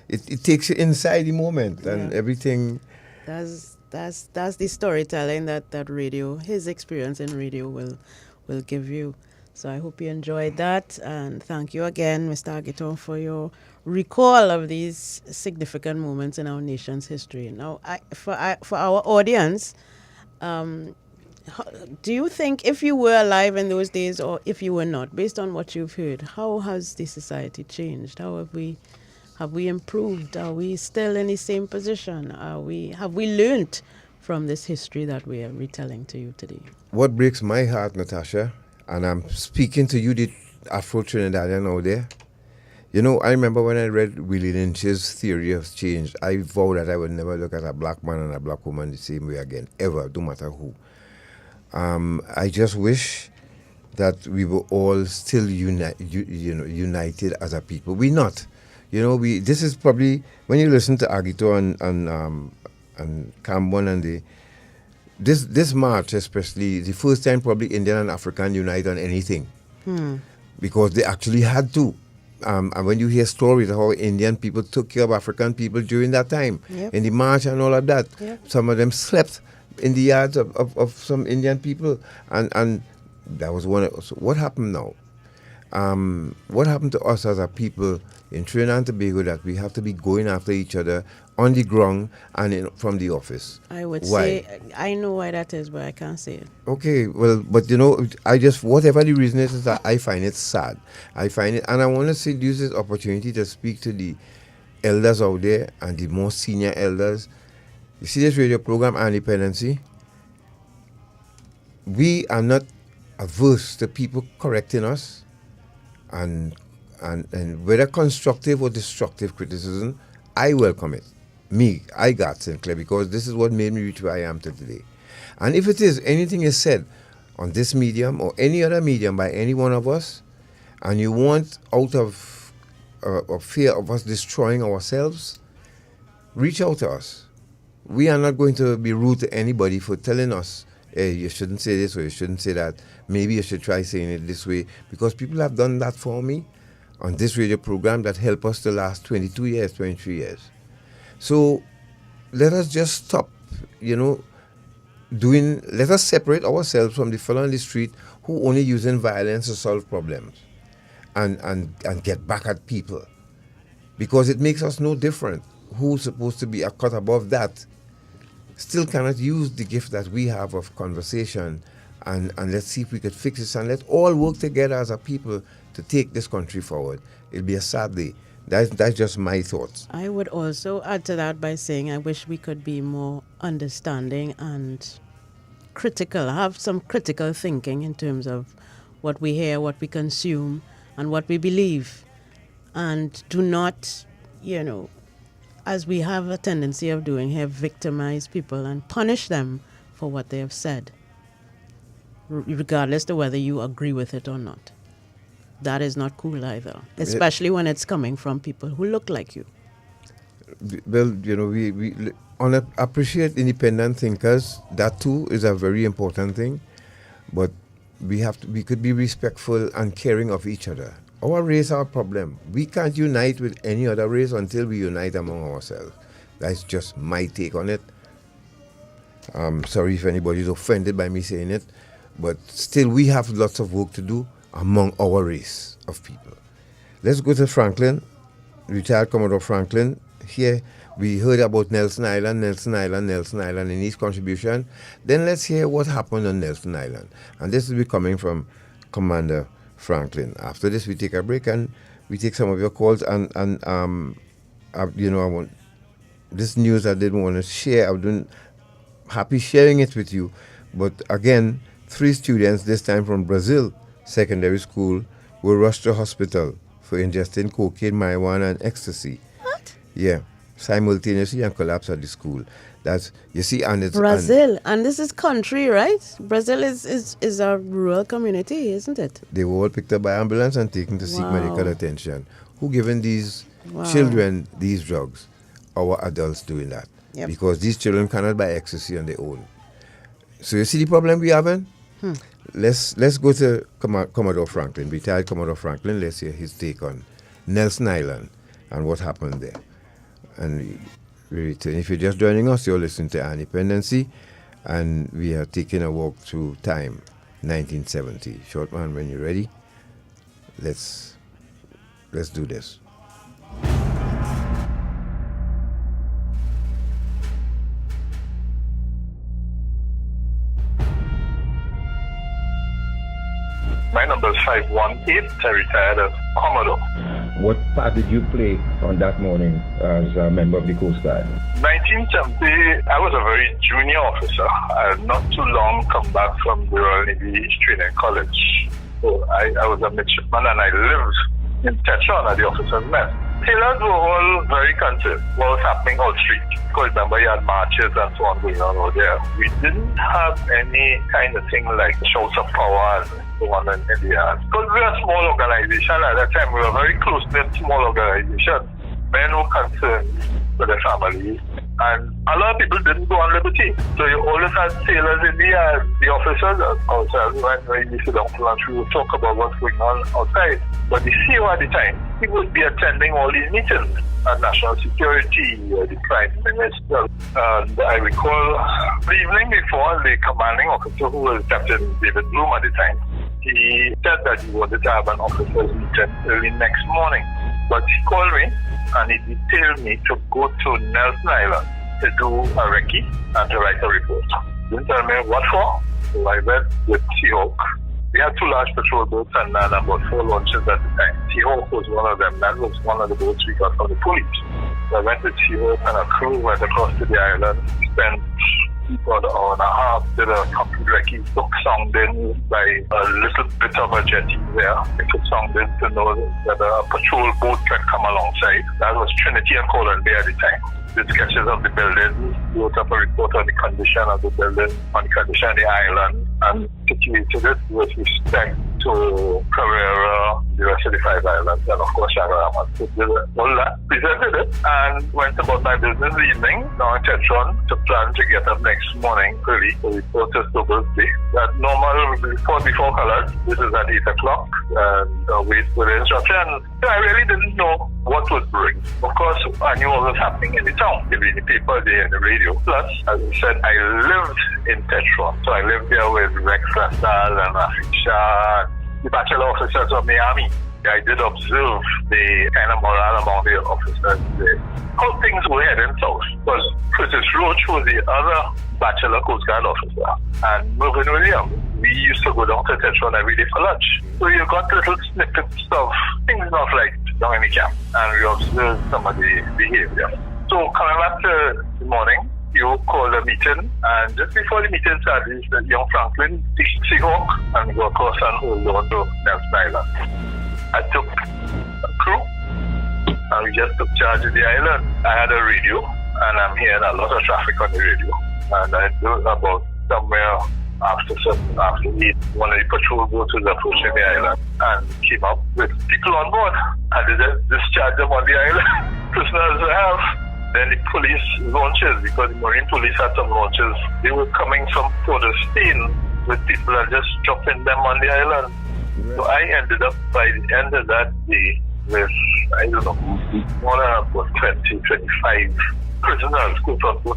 it takes you inside the moment and everything. That's the storytelling that radio, his experience in radio will give you. So I hope you enjoyed that, and thank you again, Mr. Agito, for your recall of these significant moments in our nation's history. Now, for our audience, do you think if you were alive in those days, or if you were not, based on what you've heard, how has the society changed? How have we improved? Are we still in the same position? Have we learned from this history that we are retelling to you today? What breaks my heart, Natasha, and I'm speaking to you, the Afro-Trinidadian out there. I remember when I read Willie Lynch's theory of change, I vowed that I would never look at a black man and a black woman the same way again, ever, no matter who. I just wish that we were all still united as a people. We're not. This is probably, when you listen to Agito and Kambon and this march especially, the first time probably Indian and African unite on anything. Because they actually had to. And when you hear stories of how Indian people took care of African people during that time, in the march and all of that, some of them slept in the yards of some Indian people. And that was one of, so what happened now? What happened to us as a people in Trinidad and Tobago that we have to be going after each other on the ground and from the office? I would say, I know why that is, but I can't say it. Okay, well, but I just, whatever the reason is that I find it sad. I find it, and I want to use this opportunity to speak to the elders out there and the more senior elders. You see this radio program, Dependency? We are not averse to people correcting us, and whether constructive or destructive criticism, I welcome it. I got Sinclair, because this is what made me reach where I am today. And if it is, anything is said on this medium or any other medium by any one of us, and you want out of fear of us destroying ourselves, reach out to us. We are not going to be rude to anybody for telling us, hey, you shouldn't say this or you shouldn't say that. Maybe you should try saying it this way. Because people have done that for me on this radio program that helped us to last 22 years, 23 years. So let us just stop, let us separate ourselves from the fellow on the street who only using violence to solve problems and get back at people. Because it makes us no different. Who's supposed to be a cut above that still cannot use the gift that we have of conversation, and let's see if we could fix this, and let's all work together as a people to take this country forward. It'll be a sad day. That's just my thoughts. I would also add to that by saying I wish we could be more understanding and critical, have some critical thinking in terms of what we hear, what we consume, and what we believe. And do not, as we have a tendency of doing here, victimize people and punish them for what they have said, regardless of whether you agree with it or not. That is not cool either, especially when it's coming from people who look like you. Well, we appreciate independent thinkers. That too is a very important thing. But we could be respectful and caring of each other. Our race, our problem. We can't unite with any other race until we unite among ourselves. That's just my take on it. I'm sorry if anybody's offended by me saying it, but still we have lots of work to do among our race of people. Let's go to Franklin, retired Commodore Franklin. Here we heard about Nelson Island and his contribution. Then let's hear what happened on Nelson Island. And this will be coming from Commander Franklin. After this, we take a break and we take some of your calls. I want this news I didn't want to share. I've been happy sharing it with you. But again, 3 students, this time from Brazil Secondary School, were rushed to hospital for ingesting cocaine, marijuana, and ecstasy. What? Yeah, simultaneously and collapsed at the school. That's, you see, and it's Brazil, and this is country, right? Brazil is a rural community, isn't it? They were all picked up by ambulance and taken to seek medical attention. Who given these children these drugs? Our adults doing that. Yep. Because these children cannot buy ecstasy on their own. So you see the problem we having? Let's go to Commodore Franklin, retired Commodore Franklin. Let's hear his take on Nelson Island and what happened there. And we return. If you're just joining us, you're listening to Dependency, and we are taking a walk through time, 1970. Short man, when you're ready, let's do this. My number is 518. I retired as Commodore. What part did you play on that morning as a member of the Coast Guard? 1970, I was a very junior officer. I had not too long come back from the Royal Navy Training College. So I was a midshipman and I lived in Tetron at the officers' mess. Sailors were all very concerned what was happening out street. Because remember, you had marches and so on going on out there. We didn't have any kind of thing like shouts of power and so on in the air. Because we were a small organization at that time. We were a very close-knit small organization. Men were concerned for their families. And a lot of people didn't go on liberty. So you always had sailors in the officers outside. When you sit down for lunch, we would talk about what's going on outside. But the CEO at the time, he would be attending all these meetings at National Security, the Prime Minister. And I recall the evening before, the commanding officer, who was Captain David Bloom at the time, he said that he wanted to have an officers meeting early next morning. But he called me and he detailed me to go to Nelson Island to do a recce and to write a report. Didn't tell me what for. So I went with Seahawk. We had 2 large patrol boats and about 4 launches at the time. Seahawk was one of them. That was one of the boats we got from the police. So I went with Seahawk and a crew, went across to the island, spent for an hour and a half. Did a complete recce, took soundings by a little bit of a jetty there. They took soundings to know that a patrol boat can come alongside. That was Trinity and Colon Bay at the time. Did sketches of the building, wrote up a report on the condition of the building, on the condition of the island, and situated it with respect to Carrera, the rest of the 5 islands, and of course Shagaraman. So did all that, presented it, and went about my business the evening, down in Tetron, to plan to get up next morning early to report to Stoble's Day. That normal report before colors, this is at 8 o'clock, and wait for the instruction. I really didn't know what would bring. Of course, I knew what was happening in the town, in the paper there, in the radio. Plus, as I said, I lived in Tetron. So I lived there with Rex Lasal and Rafik Shah, the bachelor officers of the army. I did observe the kind of morale among the officers there. How things were heading south was Curtis Roach was the other bachelor Coast Guard officer, and Mervyn Williams. We used to go down to Tetron every day for lunch. So you got little snippets of things not right down in the camp, and we observed some of the behavior. So coming back to the morning, you called a meeting, and just before the meeting started, the young Franklin ditched Seahawk and go across and hold on to Nelson Island. I took a crew, and we just took charge of the island. I had a radio, and I'm hearing a lot of traffic on the radio. And I do about somewhere after 8, one of the patrol boats was approaching the island and came up with people on board. And they just discharged them on the island. Prisoners they have. Then the police launches, because the Marine police had some launches. They were coming from Port of Spain with people and just dropping them on the island. So I ended up by the end of that day with, I don't know, more than about 20, 25 prisoners,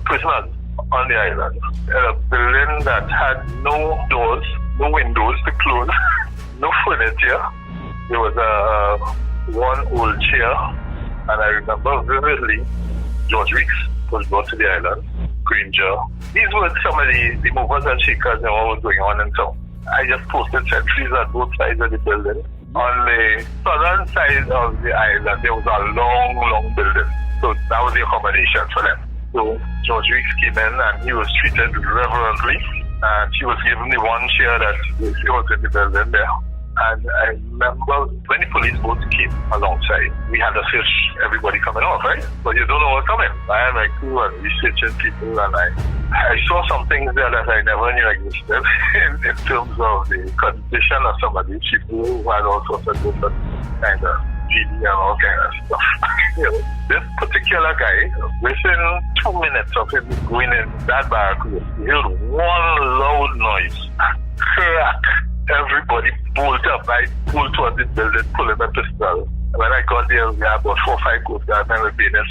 prisoners on the island. A building that had no doors, no windows to close, no furniture. There was one old chair, and I remember vividly George Weeks was brought to the island, Granger. These were some of the movers and shakers and what was going on and so. I just posted sentries at both sides of the building. On the southern side of the island, there was a long building. So that was the accommodation for them. So George Weeks came in and he was treated reverently. And he was given the one chair that was in the building there. And I remember when the police boat came alongside, we had to search everybody coming off, right? But you don't know what's coming. I had my crew and researching people, and I saw some things there that I never knew existed in terms of the condition of some of these people who had all sorts of different kind of TB and all kind of stuff. This particular guy, within 2 minutes of him going in that barrack, he heard one loud noise, crack. Everybody pulled up. I pulled towards the building, pulling my pistol. When I got there, we had about 4 or 5 Coast Guard men with being 6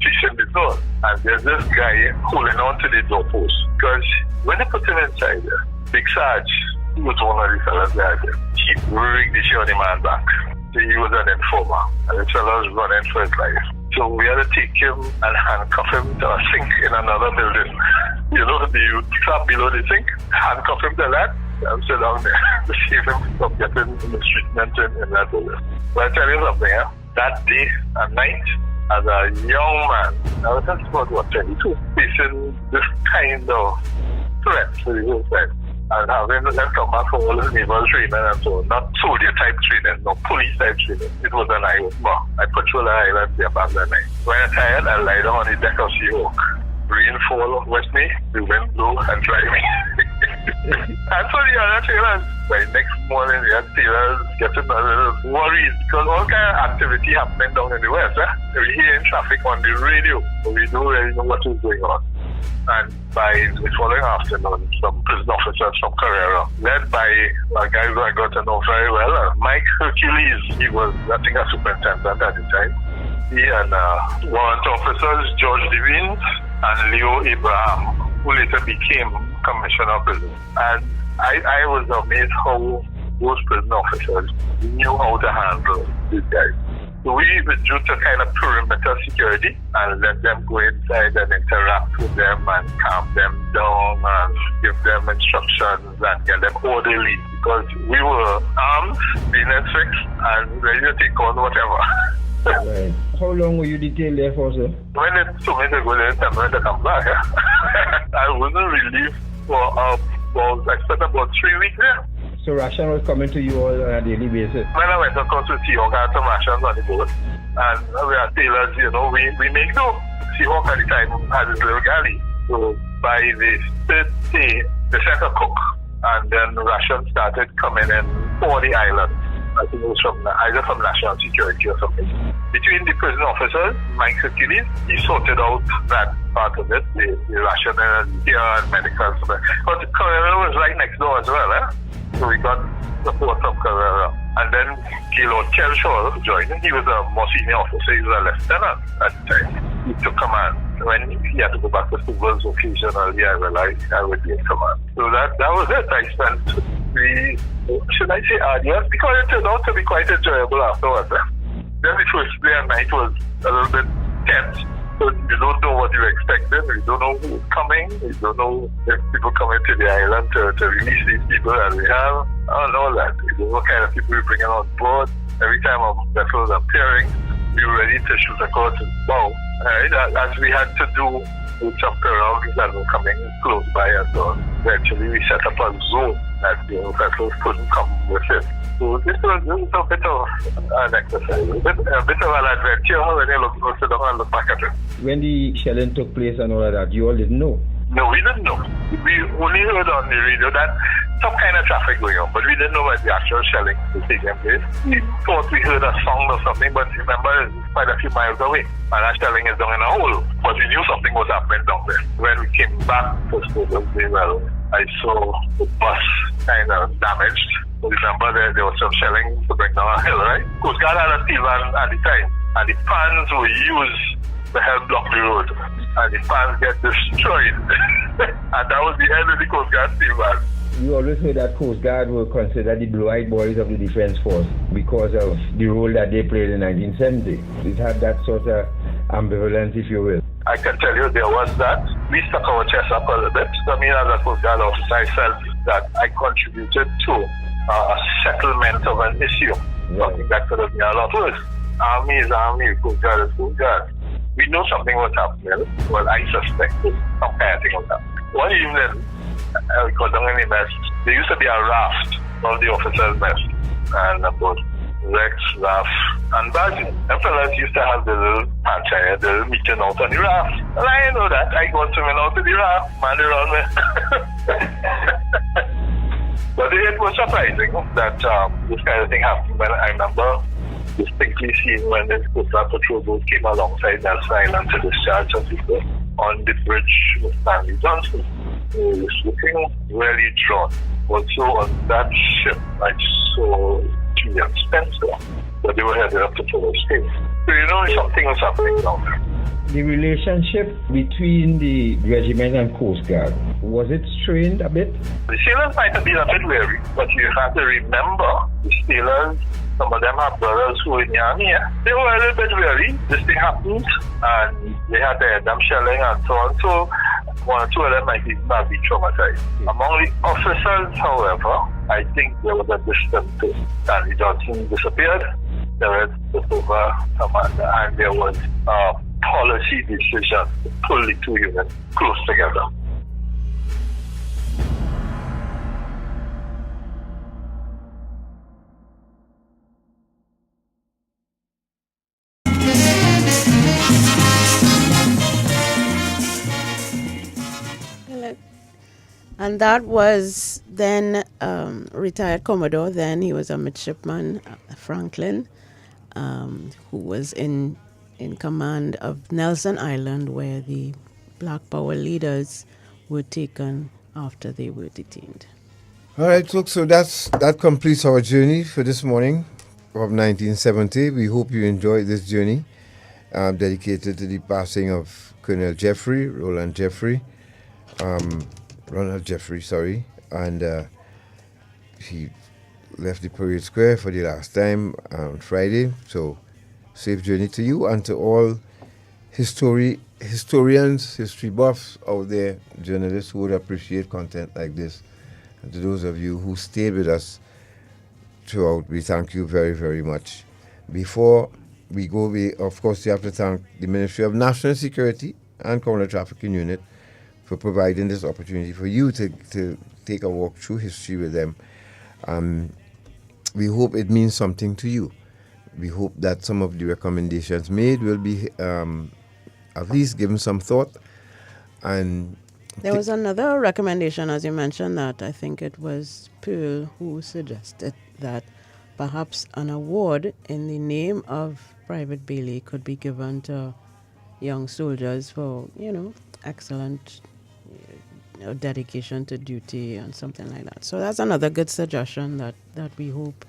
fishing the door. And there's this guy holding on to the doorpost. Because when they put him inside there, Big Sarge, he was one of the fellas there. He rigged the shit on the man back. So he was an informer. And the fellas was running for his life. So we had to take him and handcuff him to a sink in another building. You know, the trap below the sink, handcuff him to that. I'm still down there to save him from getting mistreatment in that building. But I tell you something, that day and night, as a young man, I was just about 22, facing this kind of threat to the whole time. And having them come back from all his naval training and so, not soldier type training, no police type training. It was an eye-opener. I patrolled the island there back that night. When I'm tired, I lie down on the deck of Seahawk. Rain fall with me, the wind blow and dry me. And so the other sailors, by next morning, the other sailors getting a little worried because all kind of activity happening down in the west. We hearing traffic on the radio, but we don't really know what is going on. And by the following afternoon, some prison officers from Carrera, led by a guy who I got to know very well, Mike Hercules. He was, I think, a superintendent at the time. He and warrant officers, George Devine and Leo Abraham, who later became commissioner of prison. And I was amazed how those prison officers knew how to handle these guys. So we withdrew to kind of perimeter security and let them go inside and interact with them and calm them down and give them instructions and get them orderly because we were armed, being fixed, and ready to take on whatever. Right. How long were you detained there for, sir? When they told me to go there, tell me to come back. I wasn't relieved for I spent about 3 weeks there. So ration was coming to you all on a daily basis? When I went across to Seahawk, I had some rations on the boat. And we are tailors, we make do. Seahawk at the time had this little galley. So by the third day, they sent a cook. And then rations started coming in for the island. I think it was either from National Security or something. Between the prison officers, Mike Hercules, he sorted out that part of it, the ration and gear and medical. But Carrera was right next door as well, So we got support from Carrera. And then Gaylord Kelshaw joined. He was a more senior officer, he was a lieutenant at the time. He took command. When he had to go back to civils occasionally, I realized I would be in command. So that was it. I spent should I say arduous? Because it turned out to be quite enjoyable afterwards. Then the first day and night was a little bit tense. So you don't know what you're expecting. You don't know who's coming. You don't know if people coming to the island to release these people that we have. I don't know that. You don't know what kind of people we're bringing on board. Every time our vessels are appearing, we're ready to shoot across and bow. As we had to do with some pirogues that were coming close by us. So eventually we set up a zone that the vessels couldn't come with it. So this was a bit of an exercise, a bit of an adventure when you sit down and look back at it. When the shelling took place and all of that, you all didn't know? No, we didn't know. We only heard on the radio that some kind of traffic going on, but we didn't know where the actual shelling was taking place. We thought we heard a sound or something, but remember, it's quite a few miles away, and that shelling is down in a hole. But we knew something was happening down there. When we came back to Stokesdale, I saw the bus kind of damaged. Remember, there was some shelling to bring down a hill, right? Coast Guard had a steel van at the time, and the pans were used to help block the road, and the pans get destroyed. And that was the end of the Coast Guard steel van. You always heard that Coast Guard were considered the blue-eyed boys of the Defense Force because of the role that they played in 1970. It had that sort of ambivalence, if you will. I can tell you there was that. We stuck our chest up a little bit. I mean, as a Coast Guard officer, I felt that I contributed to a settlement of an issue. Something that could have been a lot worse. Army is Army, Coast Guard is Coast Guard. We know something was happening. Well, I suspected some kind of thing was happening. One evening, I got down in the mess. There used to be a raft of the officers' mess. And about Rex, Raf, and Baji. Them fellas used to have the little panchayat, the little meeting out on the raft. And I didn't know that. I got swimming out to the raft, man around me. But it was surprising that this kind of thing happened. When I remember distinctly seeing when the Coast Guard patrol boat came alongside Nelson Island to discharge some people on the bridge with Stanley Johnson. He was looking really drawn. Also on that ship, I saw Julian Spencer, but they were headed up to Fuller State. So something was happening down there. The relationship between the regiment and Coast Guard, was it strained a bit? The sailors might have been a bit wary, but you have to remember the sailors, some of them have brothers who were in the army. They were a little bit wary. This thing happened, and they had their damn shelling and so on. So one or two of them might even have been traumatized. Among the officers, however, I think there was a distance to Stanley Johnson disappeared. There was the over commander, and there was policy decision to pull the two units close together. And that was then retired Commodore. Then he was a midshipman, Franklin, who was in command of Nelson Island, where the Black Power leaders were taken after they were detained. All right, folks, so that completes our journey for this morning of 1970. We hope you enjoyed this journey dedicated to the passing of Colonel Ronald Jeffrey, and he left the Parade Square for the last time on Friday. So safe journey to you and to all historians, history buffs out there, journalists who would appreciate content like this. And to those of you who stayed with us throughout, we thank you very, very much. Before of course, you have to thank the Ministry of National Security and Counter Trafficking Unit for providing this opportunity for you to take a walk through history with them. We hope it means something to you. We hope that some of the recommendations made will be at least given some thought. And there was another recommendation, as you mentioned, that I think it was Pearl who suggested that perhaps an award in the name of Private Bailey could be given to young soldiers for, excellent dedication to duty and something like that. So that's another good suggestion that we hope,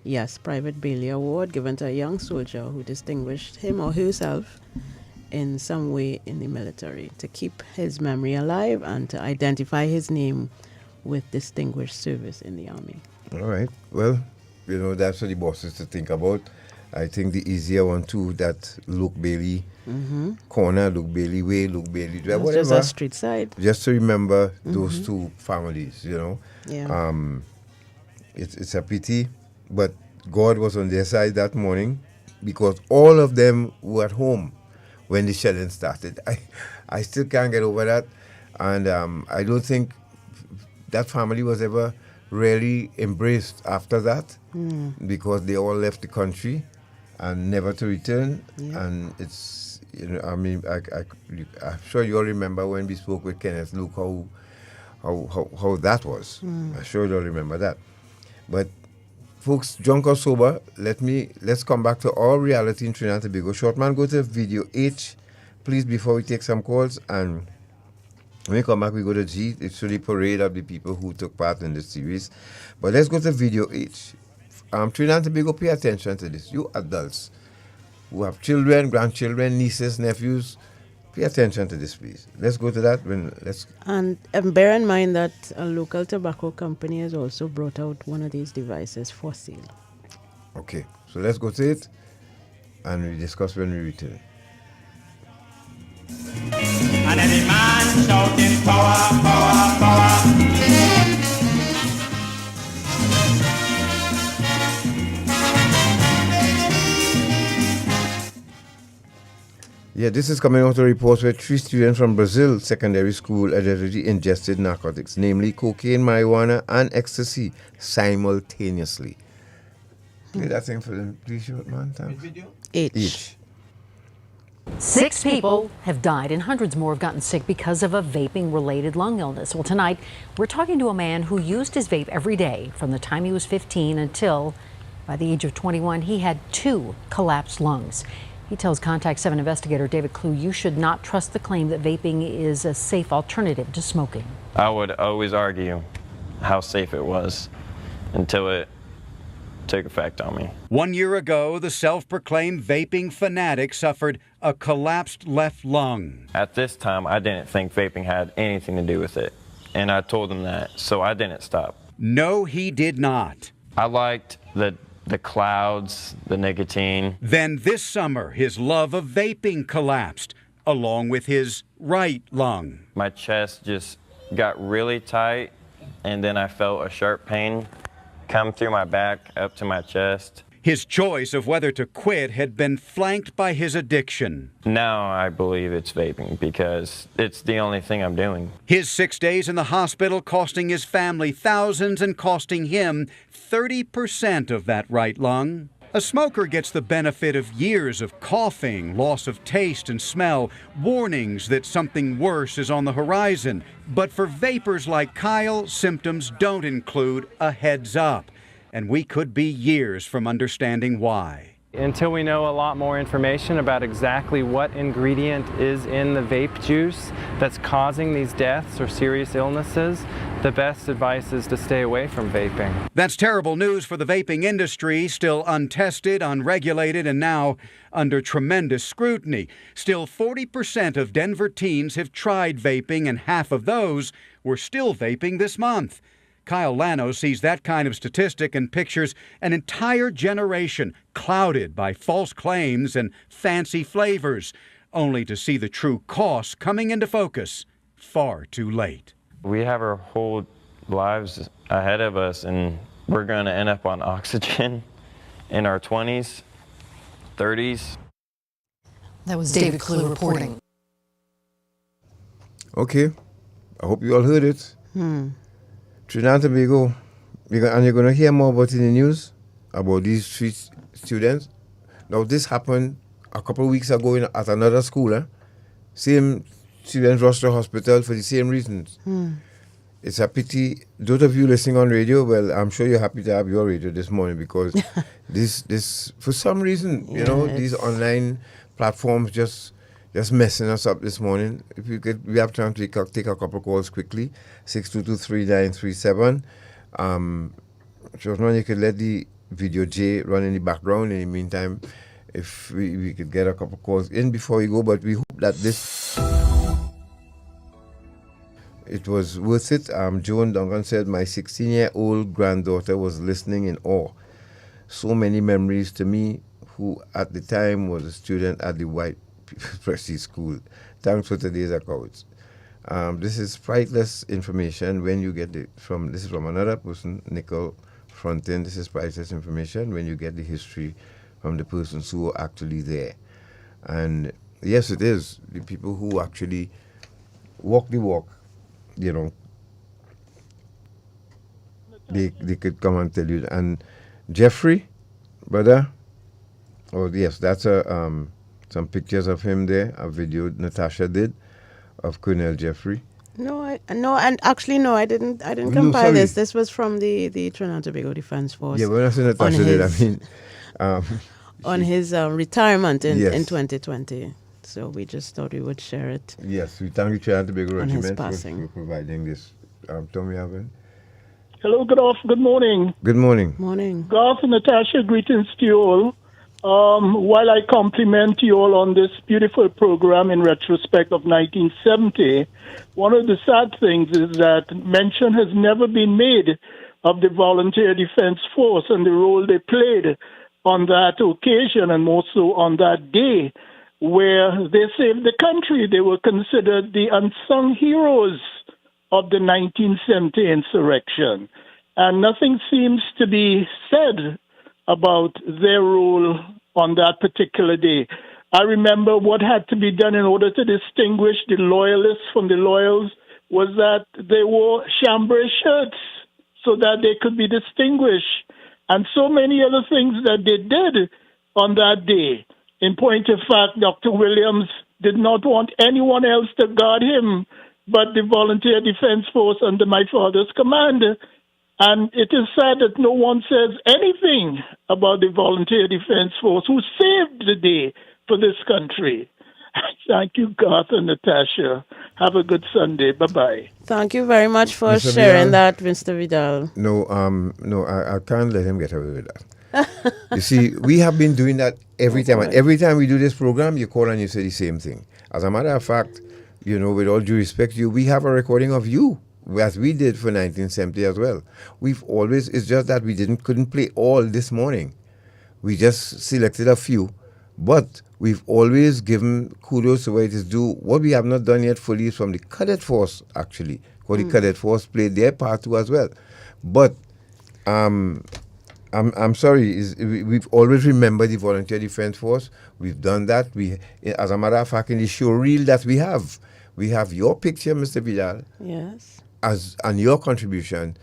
yes, Private Bailey Award given to a young soldier who distinguished him or herself in some way in the military, to keep his memory alive and to identify his name with distinguished service in the Army. All right. Well, that's for the bosses to think about. I think the easier one too, that Luke Bailey corner, Luke Bailey way, Luke Bailey drive, whatever. Just a street side. Just to remember those two families, Yeah. It's a pity, but God was on their side that morning, because all of them were at home when the shelling started. I still can't get over that, and I don't think that family was ever really embraced after that, because they all left the country and never to return. Yeah. And it's, I'm sure you all remember when we spoke with Kenneth Luke how that was. I'm sure you all remember that. But folks, drunk or sober, let's come back to all reality in Trinidad and Tobago. Shortman, go to video H, please, before we take some calls. And when we come back, we go to G. It's really parade of the people who took part in this series. But let's go to video H. Trinidad and Tobago, pay attention to this. You adults who have children, grandchildren, nieces, nephews, pay attention to this, please. Let's go to that. And bear in mind that a local tobacco company has also brought out one of these devices for sale. Okay, so let's go to it, and we discuss when we return. And any man shouting power, power, power. Yeah, this is coming out of reports where 3 students from Brazil Secondary School allegedly ingested narcotics, namely cocaine, marijuana, and ecstasy simultaneously. Play that thing for them, please, short man. Thanks. Each. 6 people have died and hundreds more have gotten sick because of a vaping-related lung illness. Well, tonight, we're talking to a man who used his vape every day from the time he was 15 until, by the age of 21, he had 2 collapsed lungs. He tells Contact 7 investigator David Clue you should not trust the claim that vaping is a safe alternative to smoking. I would always argue how safe it was until it took effect on me. 1 year ago, the self-proclaimed vaping fanatic suffered a collapsed left lung. At this time, I didn't think vaping had anything to do with it, and I told him that, so I didn't stop. No, he did not. I liked the clouds, the nicotine. Then this summer, his love of vaping collapsed, along with his right lung. My chest just got really tight, and then I felt a sharp pain come through my back up to my chest. His choice of whether to quit had been flanked by his addiction. Now I believe it's vaping because it's the only thing I'm doing. His 6 days in the hospital costing his family thousands and costing him 30% of that right lung. A smoker gets the benefit of years of coughing, loss of taste and smell, warnings that something worse is on the horizon. But for vapors like Kyle, symptoms don't include a heads up. And we could be years from understanding why. Until we know a lot more information about exactly what ingredient is in the vape juice that's causing these deaths or serious illnesses, the best advice is to stay away from vaping. That's terrible news for the vaping industry, still untested, unregulated, and now under tremendous scrutiny. Still, 40% of Denver teens have tried vaping, and half of those were still vaping this month. Kyle Lano sees that kind of statistic and pictures an entire generation clouded by false claims and fancy flavors, only to see the true costs coming into focus far too late. We have our whole lives ahead of us, and we're going to end up on oxygen in our 20s, 30s. That was David Clue reporting. Okay, I hope you all heard it. Trinidad and Tobago, and you're going to hear more about it in the news, about these 3 students. Now, this happened a couple of weeks ago at another school. Same students rushed to hospital for the same reasons. It's a pity. Those of you listening on radio, well, I'm sure you're happy to have your radio this morning because this for some reason, these online platforms just messing us up this morning. If we have time to take a couple of calls quickly. 6223937. Just you could let the video J run in the background. In the meantime, if we could get a couple of calls in before we go, but we hope that it was worth it. Joan Duncan said, my 16-year-old granddaughter was listening in awe. So many memories to me, who at the time was a student at the White Prestige School. Thanks for today's accounts. This is priceless information when you get it from, this is from another person, Nicole Frontin. This is priceless information when you get the history from the persons who are actually there. And yes, it is. The people who actually walk the walk, they could come and tell you. And Jeffrey, brother, yes, that's some pictures of him there, a video Natasha did of Colonel Jeffrey. I didn't compile this. This was from the Trinidad and Tobago Defense Force. Yeah, when I say Natasha did, I mean on his retirement in 2020. So we just thought we would share it. Yes, we thank you, Trinidad and Tobago on his Regiment, passing. for providing this. Tommy Alvin. Hello, good morning. Good morning. Morning. Garth and Natasha, greetings to you all. While I compliment you all on this beautiful program in retrospect of 1970, one of the sad things is that mention has never been made of the Volunteer Defense Force and the role they played on that occasion and more so on that day where they saved the country. They were considered the unsung heroes of the 1970 insurrection. And nothing seems to be said about their role on that particular day. I remember what had to be done in order to distinguish the loyalists from the loyals was that they wore chambray shirts so that they could be distinguished. And so many other things that they did on that day. In point of fact, Dr. Williams did not want anyone else to guard him but the Volunteer Defense Force under my father's command. And it is sad that no one says anything about the Volunteer Defense Force who saved the day for this country. Thank you, Garth and Natasha. Have a good Sunday. Bye-bye. Thank you very much for Mr. sharing Vidal? that, Mr. Vidal. No, I can't let him get away with that. You see, we have been doing that every time. And every time we do this program, you call and you say the same thing. As a matter of fact, with all due respect to you, we have a recording of you, as we did for 1970 as well. We've always, it's just that we couldn't play all this morning. We just selected a few. But we've always given kudos to where it is due. What we have not done yet fully is from the Cadet Force, actually. Because the Cadet Force played their part too as well. But I'm sorry, we've always remembered the Volunteer Defense Force. We've done that. As a matter of fact, in the show reel that we have your picture, Mr. Vidal. Yes. And your contribution,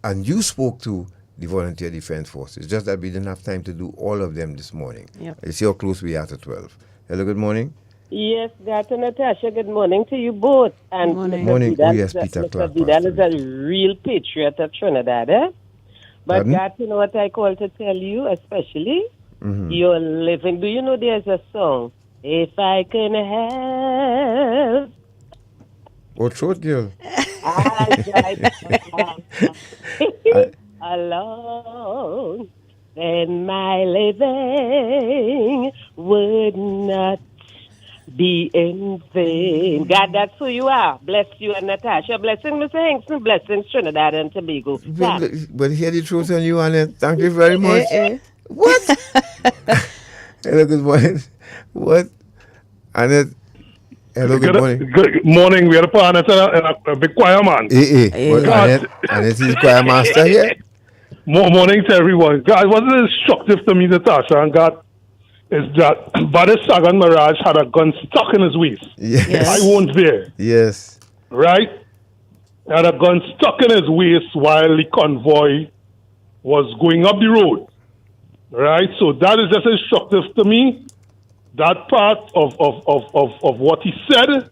and you spoke to the Volunteer Defense Force. It's just that we didn't have time to do all of them this morning. Yep. You see how close we are to 12. Hello, good morning. Yes, Dr. Natasha, good morning to you both. And morning. Morning. Vidal, Yes, Peter Clark. Mr. Vidal is a real patriot of Trinidad, eh? But Pardon? God, you know what I call to tell you, especially? You're living. Do you know there's a song? If I can help. Oh, throat girl. Alone, then my living would not be in vain. God, that's who you are. Bless you and Natasha. Blessing Mr. Hinkson. Blessings Trinidad and Tobago. But hear the truth on you, Annette. Thank you very much. What? Hello, good morning. What? Annette. Hello, good morning. Good morning. We are a partner and a big choir man. Annette is choir master here. Morning to everyone. God, it wasn't instructive to me, Natasha, and God, is that Badis Sagan Mirage had a gun stuck in his waist. Yes. I won't there. Yes. Right? He had a gun stuck in his waist while the convoy was going up the road. Right? So that is just instructive to me. That part of what he said.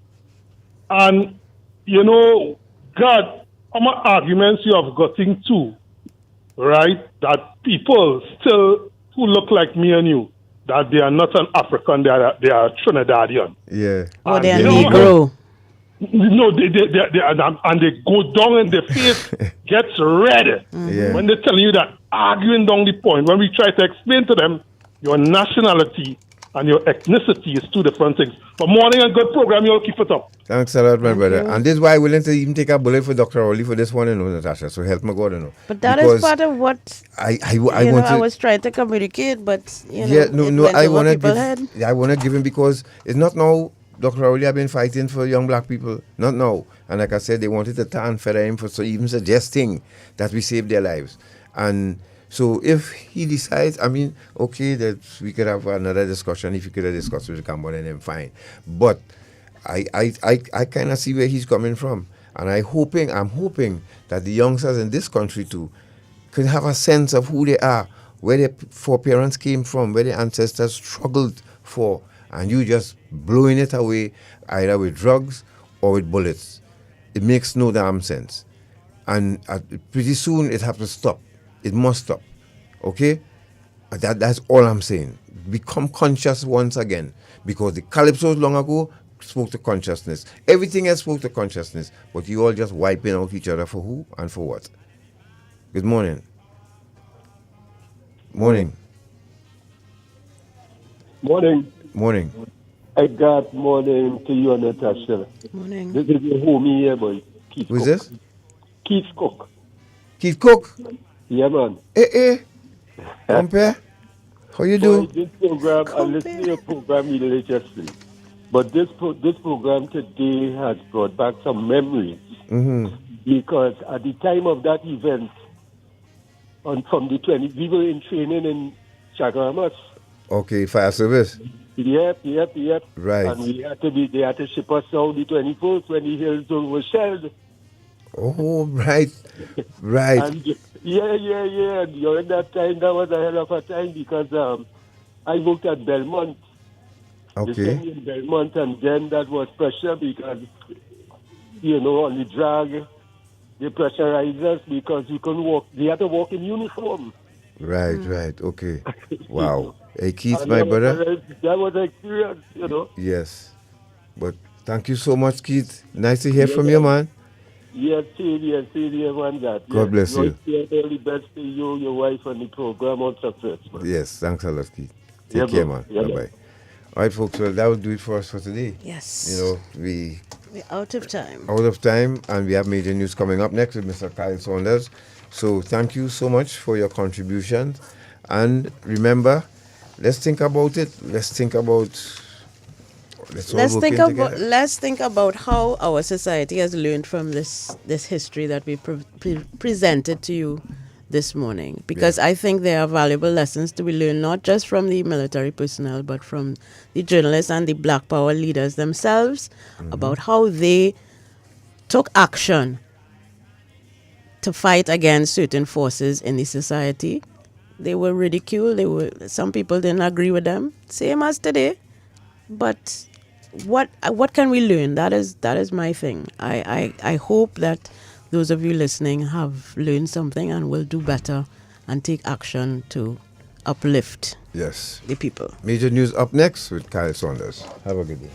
And, you know, God, how many arguments you have gotten to, right? That people still who look like me and you, that they are not an African, they are Trinidadian. Yeah. Or they are you know, Negro. No, they and they go down and their face gets red Yeah. when they tell you that, arguing down the point. When we try to explain to them your nationality and your ethnicity is two different things. But morning and good program, you'll keep it up. Thanks a lot, my brother. And this is why I'm willing to even take a bullet for Dr. Rowley for this one, you know, Natasha. So help me God, you know. But that because is part of what I was trying to communicate, but you know, I want to give him because it's not now. Dr. Rowley have been fighting for young black people, not now. And like I said, they wanted to turn feather him for even suggesting that we save their lives. And so if he decides, I mean, okay, that we could have another discussion. If he could have discussed with Kambon and then fine. But I kind of see where he's coming from. And I'm hoping that the youngsters in this country too could have a sense of who they are, where their foreparents came from, where their ancestors struggled for. And you just blowing it away either with drugs or with bullets. It makes no damn sense. And pretty soon it has to stop. It must stop. Okay? That's all I'm saying. Become conscious once again. Because the Calypsos long ago spoke to consciousness. Everything else spoke to consciousness. But you all just wiping out each other for who and for what? Good morning. Morning. Morning. Morning. I got morning to you and Natasha. Morning. This is your homie here, boy. Keith Who's Cook. this? Keith Cook. Keith Cook? Yeah, man. Compare? How you do? This program, I listened to your program religiously. But this program today has brought back some memories. Mm-hmm. Because at the time of that event, from the 20, we were in training in Chagaramas. Okay, fire service. Yep. Right. And they had to ship us down the 21st when the hill zone was shelled. Oh, right. And yeah. During that time, that was a hell of a time because I worked at Belmont. Okay. The thing in Belmont, and then that was pressure because, you know, on the drag, they pressurized us because we couldn't walk. We had to walk in uniform. Right. Okay. Wow. Hey, Keith, And my brother. That was an experience, you know. Yes. But thank you so much, Keith. Nice to hear from you, man. Yes, see you, man. God bless you. All the best to you, your wife, and the program on success, man. Yes, thanks a lot, Keith. Take care, man. Bye-bye. All right, folks, well, that will do it for us for today. Yes. You know, we're out of time. And we have major news coming up next with Mr. Kyle Saunders. So thank you so much for your contributions. And remember, let's think about it. Let's think about how our society has learned from this history that we presented to you this morning. Because I think there are valuable lessons to be learned, not just from the military personnel, but from the journalists and the Black Power leaders themselves, about how they took action to fight against certain forces in the society. They were ridiculed. Some people didn't agree with them, same as today. But what can we learn? That is my thing. I hope that those of you listening have learned something and will do better and take action to uplift the people. Major news up next with Kyle Saunders. Have a good day.